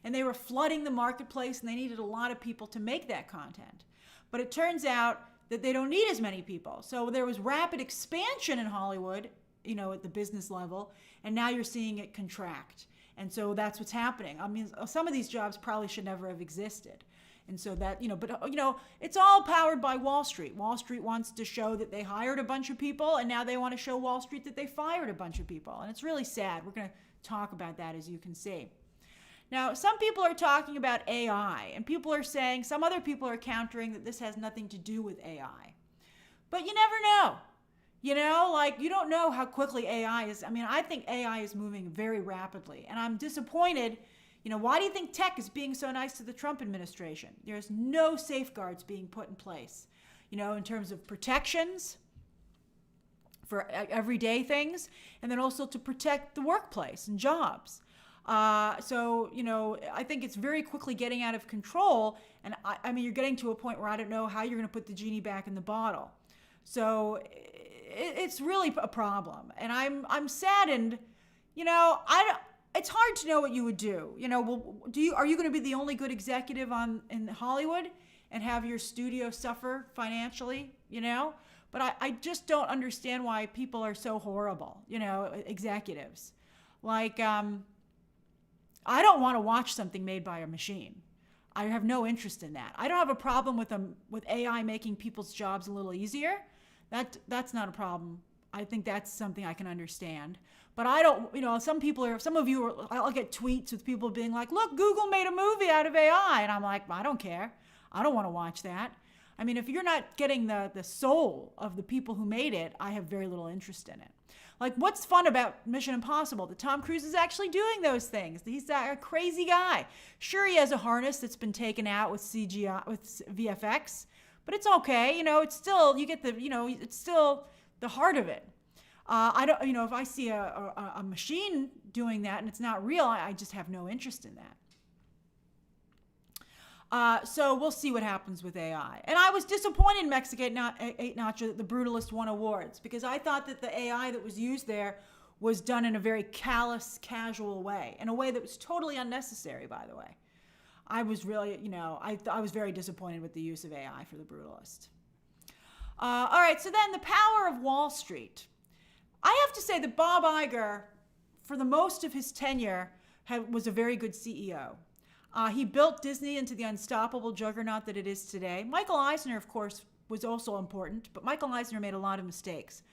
And they were flooding the marketplace, and they needed a lot of people to make that content. But it turns out that they don't need as many people. So there was rapid expansion in Hollywood, you know, at the business level, and now you're seeing it contract. And so that's what's happening. I mean, some of these jobs probably should never have existed. And so that, you know, but, you know, it's all powered by Wall Street. Wall Street wants to show that they hired a bunch of people, and now they want to show Wall Street that they fired a bunch of people. And it's really sad. We're going to talk about that, as you can see. Now, some people are talking about AI, and people are saying, some other people are countering that this has nothing to do with AI. But you never know. You know, like, you don't know how quickly AI is. I mean, I think AI is moving very rapidly, and I'm disappointed. You know, why do you think tech is being so nice to the Trump administration? There's no safeguards being put in place, you know, in terms of protections for everyday things, and then also to protect the workplace and jobs. So, you know, I think it's very quickly getting out of control. And I mean, you're getting to a point where I don't know how you're going to put the genie back in the bottle. So it's really a problem. And I'm saddened, you know, it's hard to know what you would do. You know, well, are you going to be the only good executive in Hollywood and have your studio suffer financially, you know? But I just don't understand why people are so horrible, you know, executives. Like, I don't want to watch something made by a machine. I have no interest in that. I don't have a problem with AI making people's jobs a little easier. That's not a problem. I think that's something I can understand. But I don't, you know, some of you are, I'll get tweets with people being like, look, Google made a movie out of AI. And I'm like, I don't care. I don't want to watch that. I mean, if you're not getting the soul of the people who made it, I have very little interest in it. Like, what's fun about Mission Impossible? That Tom Cruise is actually doing those things. He's a crazy guy. Sure, he has a harness that's been taken out with CGI, with VFX, but it's okay. You know, it's still, you get the, you know, it's still the heart of it. I don't, you know, if I see a machine doing that and it's not real, I just have no interest in that. So we'll see what happens with AI. And I was disappointed in Mexico 8 Nacho that The Brutalist won awards, because I thought that the AI that was used there was done in a very callous, casual way, in a way that was totally unnecessary, by the way. I was really, you know, I was very disappointed with the use of AI for The Brutalist. All right, so then the power of Wall Street. I have to say that Bob Iger, for the most of his tenure, was a very good CEO. He built Disney into the unstoppable juggernaut that it is today. Michael Eisner, of course, was also important, but Michael Eisner made a lot of mistakes.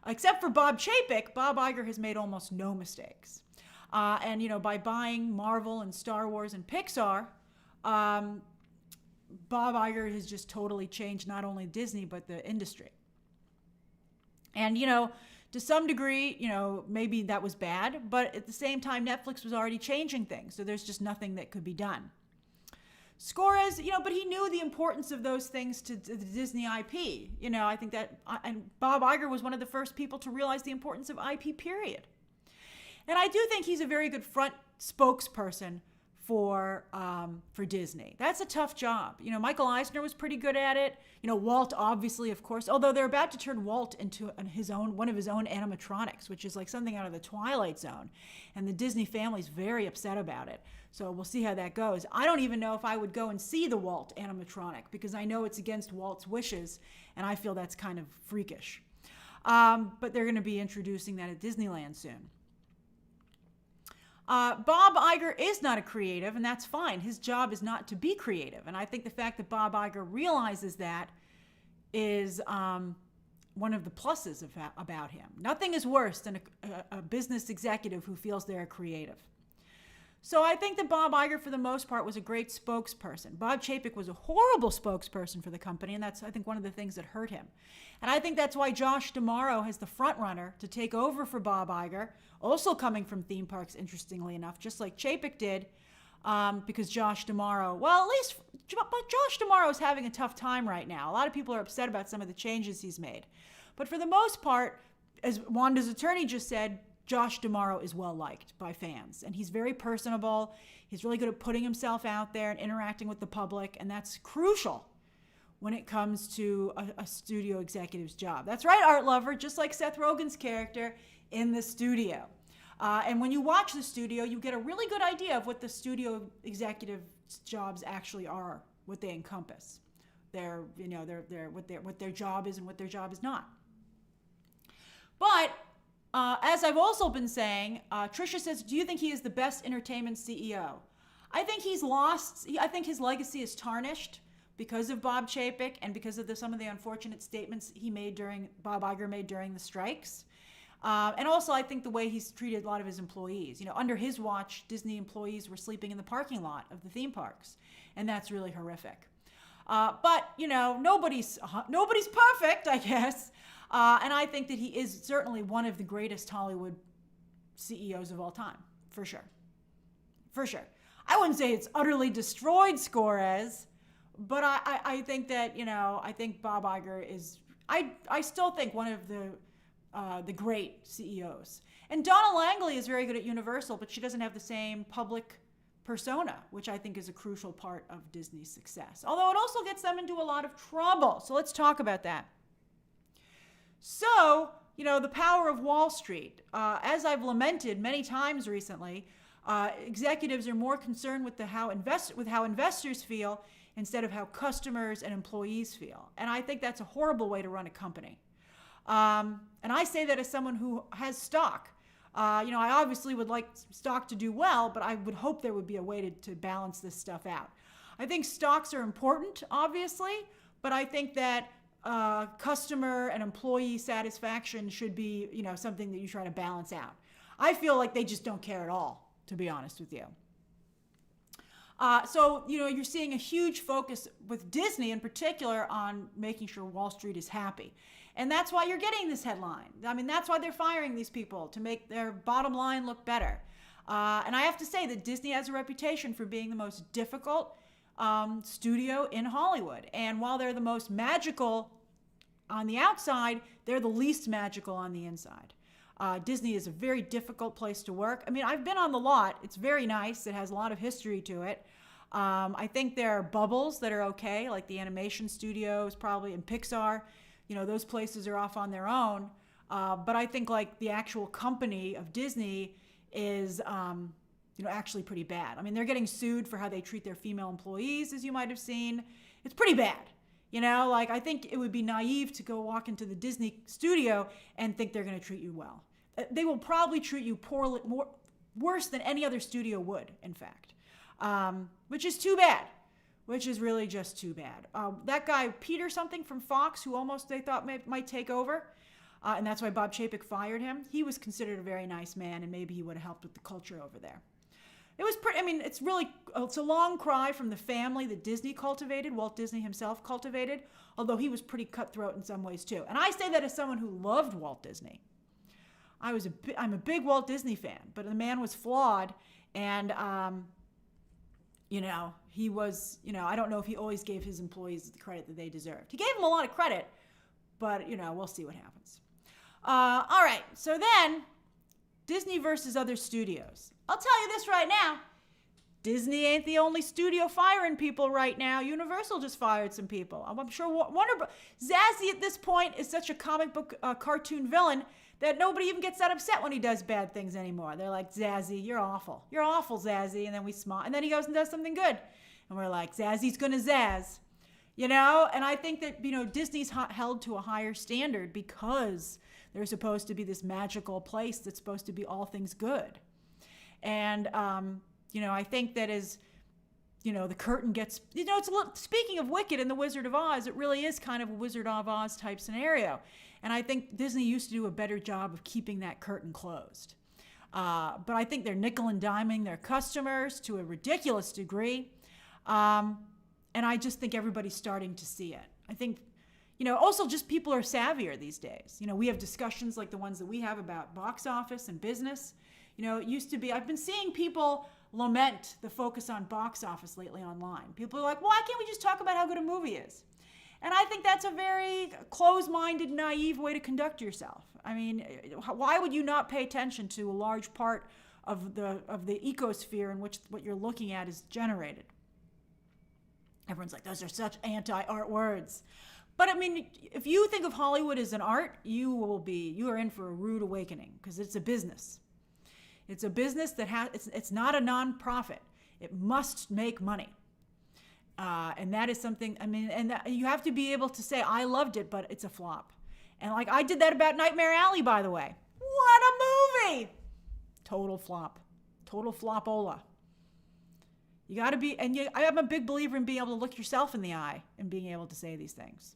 Except for Bob Chapek, Bob Iger has made almost no mistakes. And by buying Marvel and Star Wars and Pixar, Bob Iger has just totally changed not only Disney, but the industry. And, to some degree, maybe that was bad, but at the same time, Netflix was already changing things. So there's just nothing that could be done. Suarez, but he knew the importance of those things to the Disney IP. I think that, and Bob Iger was one of the first people to realize the importance of IP, period. And I do think he's a very good front spokesperson for Disney. That's a tough job. Michael Eisner was pretty good at it. Walt, obviously, of course, although they're about to turn Walt into one of his own animatronics, which is like something out of the Twilight Zone. And the Disney family's very upset about it. So we'll see how that goes. I don't even know if I would go and see the Walt animatronic because I know it's against Walt's wishes, and I feel that's kind of freakish. But they're going to be introducing that at Disneyland soon. Bob Iger is not a creative, and that's fine. His job is not to be creative. And I think the fact that Bob Iger realizes that is one of the pluses about him. Nothing is worse than a business executive who feels they're a creative. So I think that Bob Iger, for the most part, was a great spokesperson. Bob Chapek was a horrible spokesperson for the company, and that's, I think, one of the things that hurt him. And I think that's why Josh D'Amaro has the front runner to take over for Bob Iger, also coming from theme parks, interestingly enough, just like Chapek did, because Josh D'Amaro, but Josh D'Amaro is having a tough time right now. A lot of people are upset about some of the changes he's made. But for the most part, as Wanda's attorney just said, Josh D'Amaro is well-liked by fans, and he's very personable. He's really good at putting himself out there and interacting with the public, and that's crucial when it comes to a studio executive's job. That's right, Art Lover, just like Seth Rogen's character in the studio. And when you watch the studio, you get a really good idea of what the studio executive's jobs actually are, what they encompass, what their job is and what their job is not. But as I've also been saying, Trisha says, do you think he is the best entertainment CEO? I think he's lost. I think his legacy is tarnished because of Bob Chapek and because of some of the unfortunate statements Bob Iger made during the strikes. And also, I think the way he's treated a lot of his employees. Under his watch, Disney employees were sleeping in the parking lot of the theme parks, and that's really horrific. But nobody's perfect, I guess. And I think that he is certainly one of the greatest Hollywood CEOs of all time, for sure. For sure. I wouldn't say it's utterly destroyed Suarez, but I think that, I think Bob Iger is, I still think one of the great CEOs. And Donna Langley is very good at Universal, but she doesn't have the same public persona, which I think is a crucial part of Disney's success. Although it also gets them into a lot of trouble. So let's talk about that. So, the power of Wall Street. As I've lamented many times recently, executives are more concerned with how investors feel instead of how customers and employees feel. And I think that's a horrible way to run a company. And I say that as someone who has stock. I obviously would like stock to do well, but I would hope there would be a way to balance this stuff out. I think stocks are important, obviously, but I think that customer and employee satisfaction should be, something that you try to balance out. I feel like they just don't care at all, to be honest with you. So, you're seeing a huge focus with Disney in particular on making sure Wall Street is happy. And that's why you're getting this headline. I mean, that's why they're firing these people, to make their bottom line look better. And I have to say that Disney has a reputation for being the most difficult studio in Hollywood. And while they're the most magical on the outside, they're the least magical on the inside. Disney is a very difficult place to work. I mean, I've been on the lot. It's very nice. It has a lot of history to it. I think there are bubbles that are okay, like the animation studios probably, and Pixar. Those places are off on their own. But I think like the actual company of Disney is, actually pretty bad. I mean, they're getting sued for how they treat their female employees, as you might have seen. It's pretty bad. I think it would be naive to go walk into the Disney studio and think they're going to treat you well. They will probably treat you worse than any other studio would, in fact, which is too bad. which is really just too bad. That guy, Peter something from Fox, who almost they thought might take over, and that's why Bob Chapek fired him, he was considered a very nice man, and maybe he would have helped with the culture over there. It was pretty, I mean, it's a long cry from the family that Disney cultivated, Walt Disney himself cultivated, although he was pretty cutthroat in some ways too. And I say that as someone who loved Walt Disney. I'm a big Walt Disney fan, but the man was flawed, and, he was, I don't know if he always gave his employees the credit that they deserved. He gave them a lot of credit, but, we'll see what happens. All right, so then, Disney versus other studios. I'll tell you this right now. Disney ain't the only studio firing people right now. Universal just fired some people. I'm sure Zazie at this point is such a comic book cartoon villain that nobody even gets that upset when he does bad things anymore. They're like, Zazie, you're awful. You're awful, Zazie. And then we smile. And then he goes and does something good. And we're like, Zazzie's going to zazz. And I think that, Disney's held to a higher standard because they're supposed to be this magical place that's supposed to be all things good. And, I think that as, the curtain gets, it's a little, speaking of Wicked and the Wizard of Oz, it really is kind of a Wizard of Oz type scenario. And I think Disney used to do a better job of keeping that curtain closed. But I think they're nickel and diming their customers to a ridiculous degree. And I just think everybody's starting to see it. I think, also just people are savvier these days. We have discussions like the ones that we have about box office and business. It used to be, I've been seeing people lament the focus on box office lately online. People are like, why can't we just talk about how good a movie is? And I think that's a very closed-minded, naive way to conduct yourself. I mean, why would you not pay attention to a large part of the ecosphere in which what you're looking at is generated? Everyone's like, those are such anti-art words. But I mean, if you think of Hollywood as an art, you are in for a rude awakening because it's a business. It's a business that it's not a nonprofit. It must make money. And that is something, you have to be able to say, I loved it, but it's a flop. And like I did that about Nightmare Alley, by the way. What a movie! Total flop. Total flopola. You got to be, I'm a big believer in being able to look yourself in the eye and being able to say these things.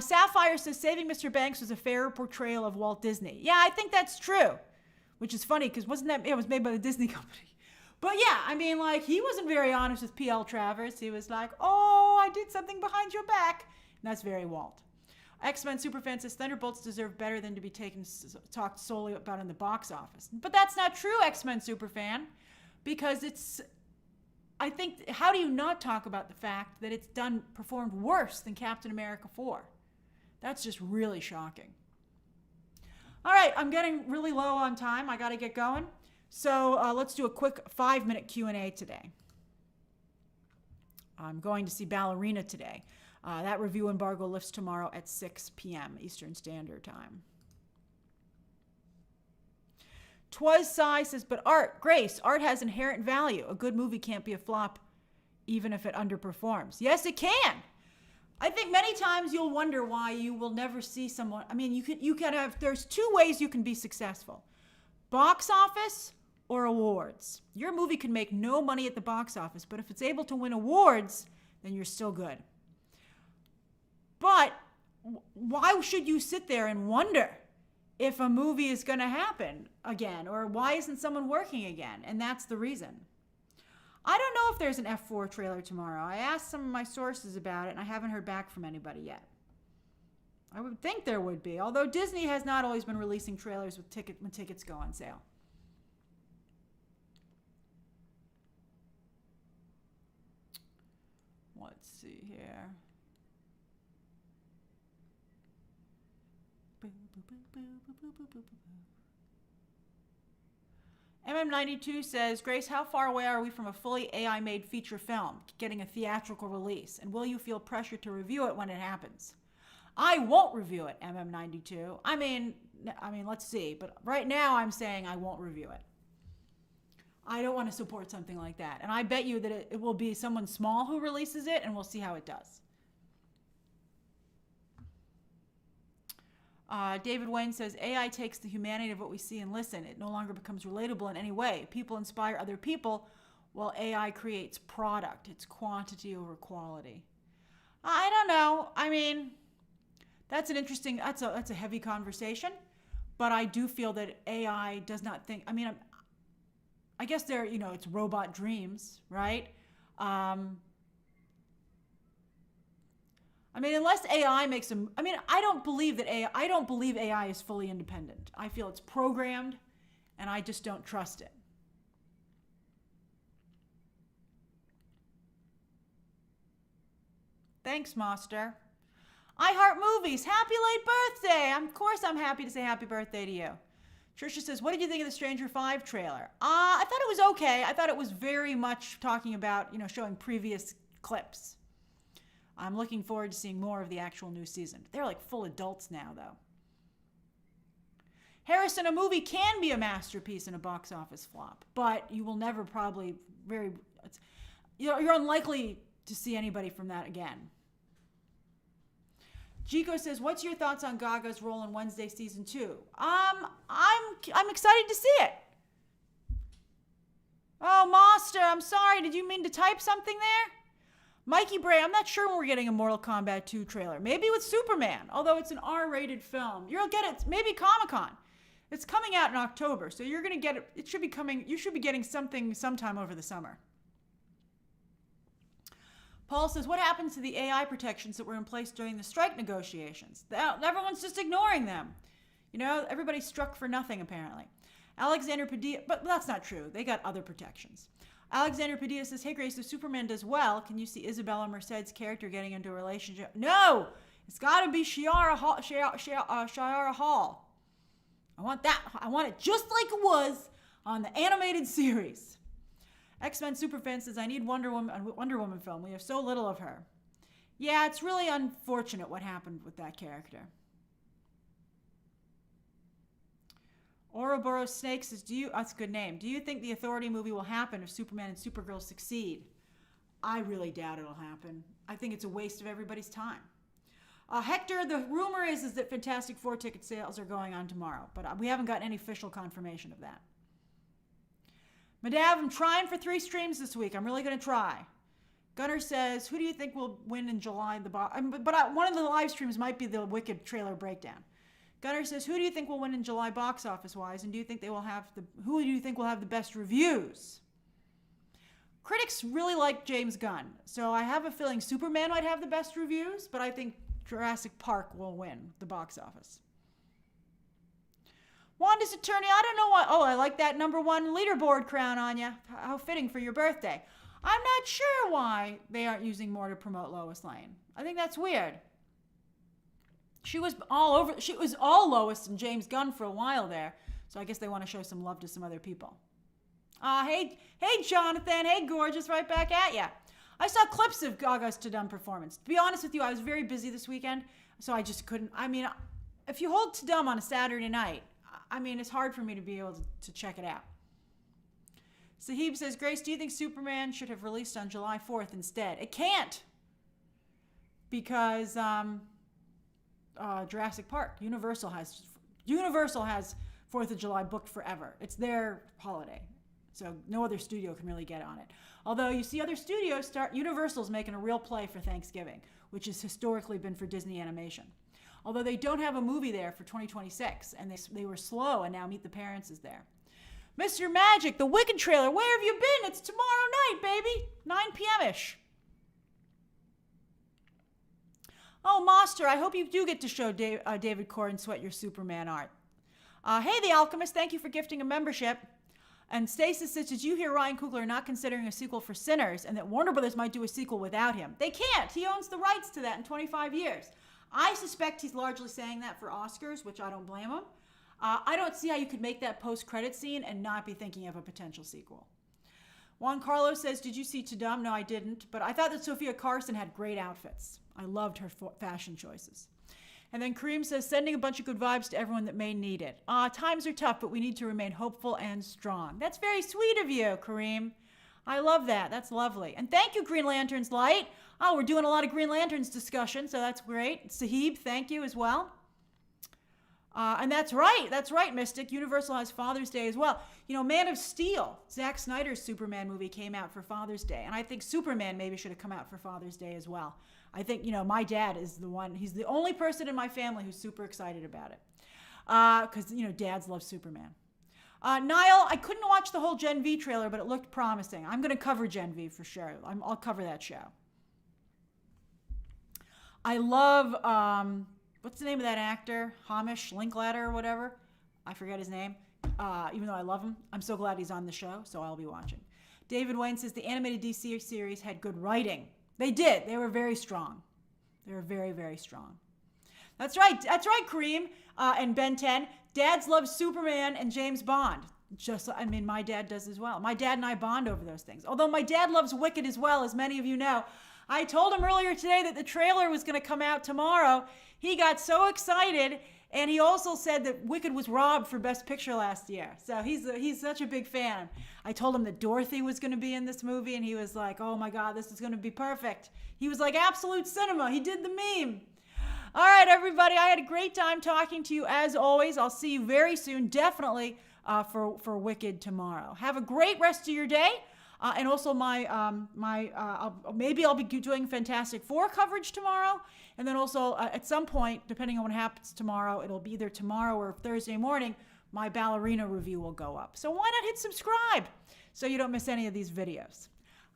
Sapphire says, Saving Mr. Banks was a fair portrayal of Walt Disney. Yeah, I think that's true. Which is funny because it was made by the Disney company. But yeah, he wasn't very honest with P.L. Travers. He was like, oh, I did something behind your back. And that's very Walt. X-Men Superfan says, Thunderbolts deserve better than to be talked solely about in the box office. But that's not true, X-Men Superfan, because I think, how do you not talk about the fact that it's performed worse than Captain America 4? That's just really shocking. All right, I'm getting really low on time. I got to get going. So let's do a quick 5-minute Q&A today. I'm going to see Ballerina today. That review embargo lifts tomorrow at 6 p.m. Eastern Standard Time. Twas Sai says, but Grace, art has inherent value. A good movie can't be a flop even if it underperforms. Yes, it can. I think many times you'll wonder why you will never see someone. There's two ways you can be successful. Box office or awards. Your movie can make no money at the box office, but if it's able to win awards, then you're still good. But why should you sit there and wonder if a movie is going to happen again, or why isn't someone working again? And that's the reason. I don't know if there's an F4 trailer tomorrow. I asked some of my sources about it, and I haven't heard back from anybody yet. I would think there would be, although Disney has not always been releasing trailers when tickets go on sale. Let's see here. MM92 says, Grace, how far away are we from a fully AI-made feature film getting a theatrical release? And will you feel pressure to review it when it happens? I won't review it, MM92. I mean, let's see. But right now I'm saying I won't review it. I don't want to support something like that. And I bet you that it will be someone small who releases it, and we'll see how it does. David Wayne says, AI takes the humanity of what we see and listen. It no longer becomes relatable in any way. People inspire other people. while AI creates product. It's quantity over quality. I don't know. I mean, that's a heavy conversation, but I do feel that AI does not think, I guess it's robot dreams, right? Unless AI makes them, I don't believe AI is fully independent. I feel it's programmed and I just don't trust it. Thanks, Master. I heart movies. Happy late birthday. Of course I'm happy to say happy birthday to you. Trisha says, what did you think of the Stranger 5 trailer? I thought it was okay. I thought it was very much talking about, showing previous clips. I'm looking forward to seeing more of the actual new season. They're like full adults now, though. Harrison, a movie can be a masterpiece and a box office flop, but you will never probably you're unlikely to see anybody from that again. Jico says, what's your thoughts on Gaga's role in Wednesday season 2? I'm excited to see it. Oh, Master, I'm sorry. Did you mean to type something there? Mikey Bray, I'm not sure when we're getting a Mortal Kombat 2 trailer. Maybe with Superman, although it's an R-rated film. You'll get it, maybe Comic-Con. It's coming out in October, so you're going to get it. It should be coming. You should be getting something sometime over the summer. Paul says, what happened to the AI protections that were in place during the strike negotiations? Everyone's just ignoring them. Everybody struck for nothing, apparently. Alexander Padilla, but that's not true. They got other protections. Alexander Padilla says, hey, Grace, if Superman does well, can you see Isabella Merced's character getting into a relationship? No! It's got to be Shiara Hall. I want that. I want it just like it was on the animated series. X-Men Superfan says, I need a Wonder Woman film. We have so little of her. Yeah, it's really unfortunate what happened with that character. Ouroboros Snake says, that's a good name. Do you think the Authority movie will happen if Superman and Supergirl succeed? I really doubt it'll happen. I think it's a waste of everybody's time. Hector, the rumor is that Fantastic Four ticket sales are going on tomorrow, but we haven't gotten any official confirmation of that. Madav, I'm trying for 3 streams this week. I'm really going to try. Gunnar says, who do you think will win in July? One of the live streams might be the Wicked trailer breakdown. Gunnar says, who do you think will win in July box office wise? And who do you think will have the best reviews? Critics really like James Gunn. So I have a feeling Superman might have the best reviews, but I think Jurassic Park will win the box office. Wanda's attorney, I don't know why. Oh, I like that #1 leaderboard crown on you. How fitting for your birthday. I'm not sure why they aren't using more to promote Lois Lane. I think that's weird. She was all Lois and James Gunn for a while there. So I guess they want to show some love to some other people. Hey, Jonathan. Hey, gorgeous. Right back at ya. I saw clips of Gaga's Tudum performance. To be honest with you, I was very busy this weekend, so I just couldn't. If you hold Tudum on a Saturday night, it's hard for me to be able to check it out. Sahib says, Grace, do you think Superman should have released on July 4th instead? It can't. Because Jurassic Park, Universal has 4th of July booked forever. It's their holiday. So no other studio can really get on it. Although you see other studios Universal's making a real play for Thanksgiving, which has historically been for Disney Animation. Although they don't have a movie there for 2026, and they were slow, and now Meet the Parents is there. Mr. Magic, the Wicked trailer, where have you been? It's tomorrow night, baby, 9 p.m.-ish. Oh, Master, I hope you do get to show David Corn Sweat your Superman art. Hey, The Alchemist, thank you for gifting a membership. And Stasis says, did you hear Ryan Coogler not considering a sequel for Sinners and that Warner Brothers might do a sequel without him? They can't. He owns the rights to that in 25 years. I suspect he's largely saying that for Oscars, which I don't blame him. I don't see how you could make that post-credit scene and not be thinking of a potential sequel. Juan Carlos says, did you see Tudum? No, I didn't. But I thought that Sophia Carson had great outfits. I loved her fashion choices. And then Kareem says, sending a bunch of good vibes to everyone that may need it. Times are tough, but we need to remain hopeful and strong. That's very sweet of you, Kareem. I love that. That's lovely. And thank you, Green Lanterns Light. Oh, we're doing a lot of Green Lanterns discussion, so that's great. Sahib, thank you as well. And that's right, Mystic. Universal has Father's Day as well. You know, Man of Steel, Zack Snyder's Superman movie came out for Father's Day. And I think Superman maybe should have come out for Father's Day as well. I think, you know, my dad is the one, he's the only person in my family who's super excited about it. Because, you know, dads love Superman. Niall, I couldn't watch the whole Gen V trailer, but it looked promising. I'm going to cover Gen V for sure. I'll cover that show. I love, what's the name of that actor? Hamish Linklater or whatever. I forget his name. Even though I love him, I'm so glad he's on the show, so I'll be watching. David Wayne says the animated DC series had good writing. They did. They were very strong. They were very, very strong. That's right, Kareem and Ben 10. Dads love Superman and James Bond. I mean, my dad does as well. My dad and I bond over those things. Although my dad loves Wicked as well, as many of you know. I told him earlier today that the trailer was going to come out tomorrow. He got so excited, and he also said that Wicked was robbed for Best Picture last year. So he's such a big fan. I told him that Dorothy was going to be in this movie, and he was like, oh my God, this is going to be perfect. He was like, absolute cinema. He did the meme. All right, everybody, I had a great time talking to you as always. I'll see you very soon, definitely for Wicked tomorrow. Have a great rest of your day. And also maybe I'll be doing Fantastic Four coverage tomorrow. And then also at some point, depending on what happens tomorrow, it'll be either tomorrow or Thursday morning, my ballerina review will go up. So why not hit subscribe so you don't miss any of these videos?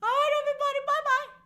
All right, everybody, bye-bye.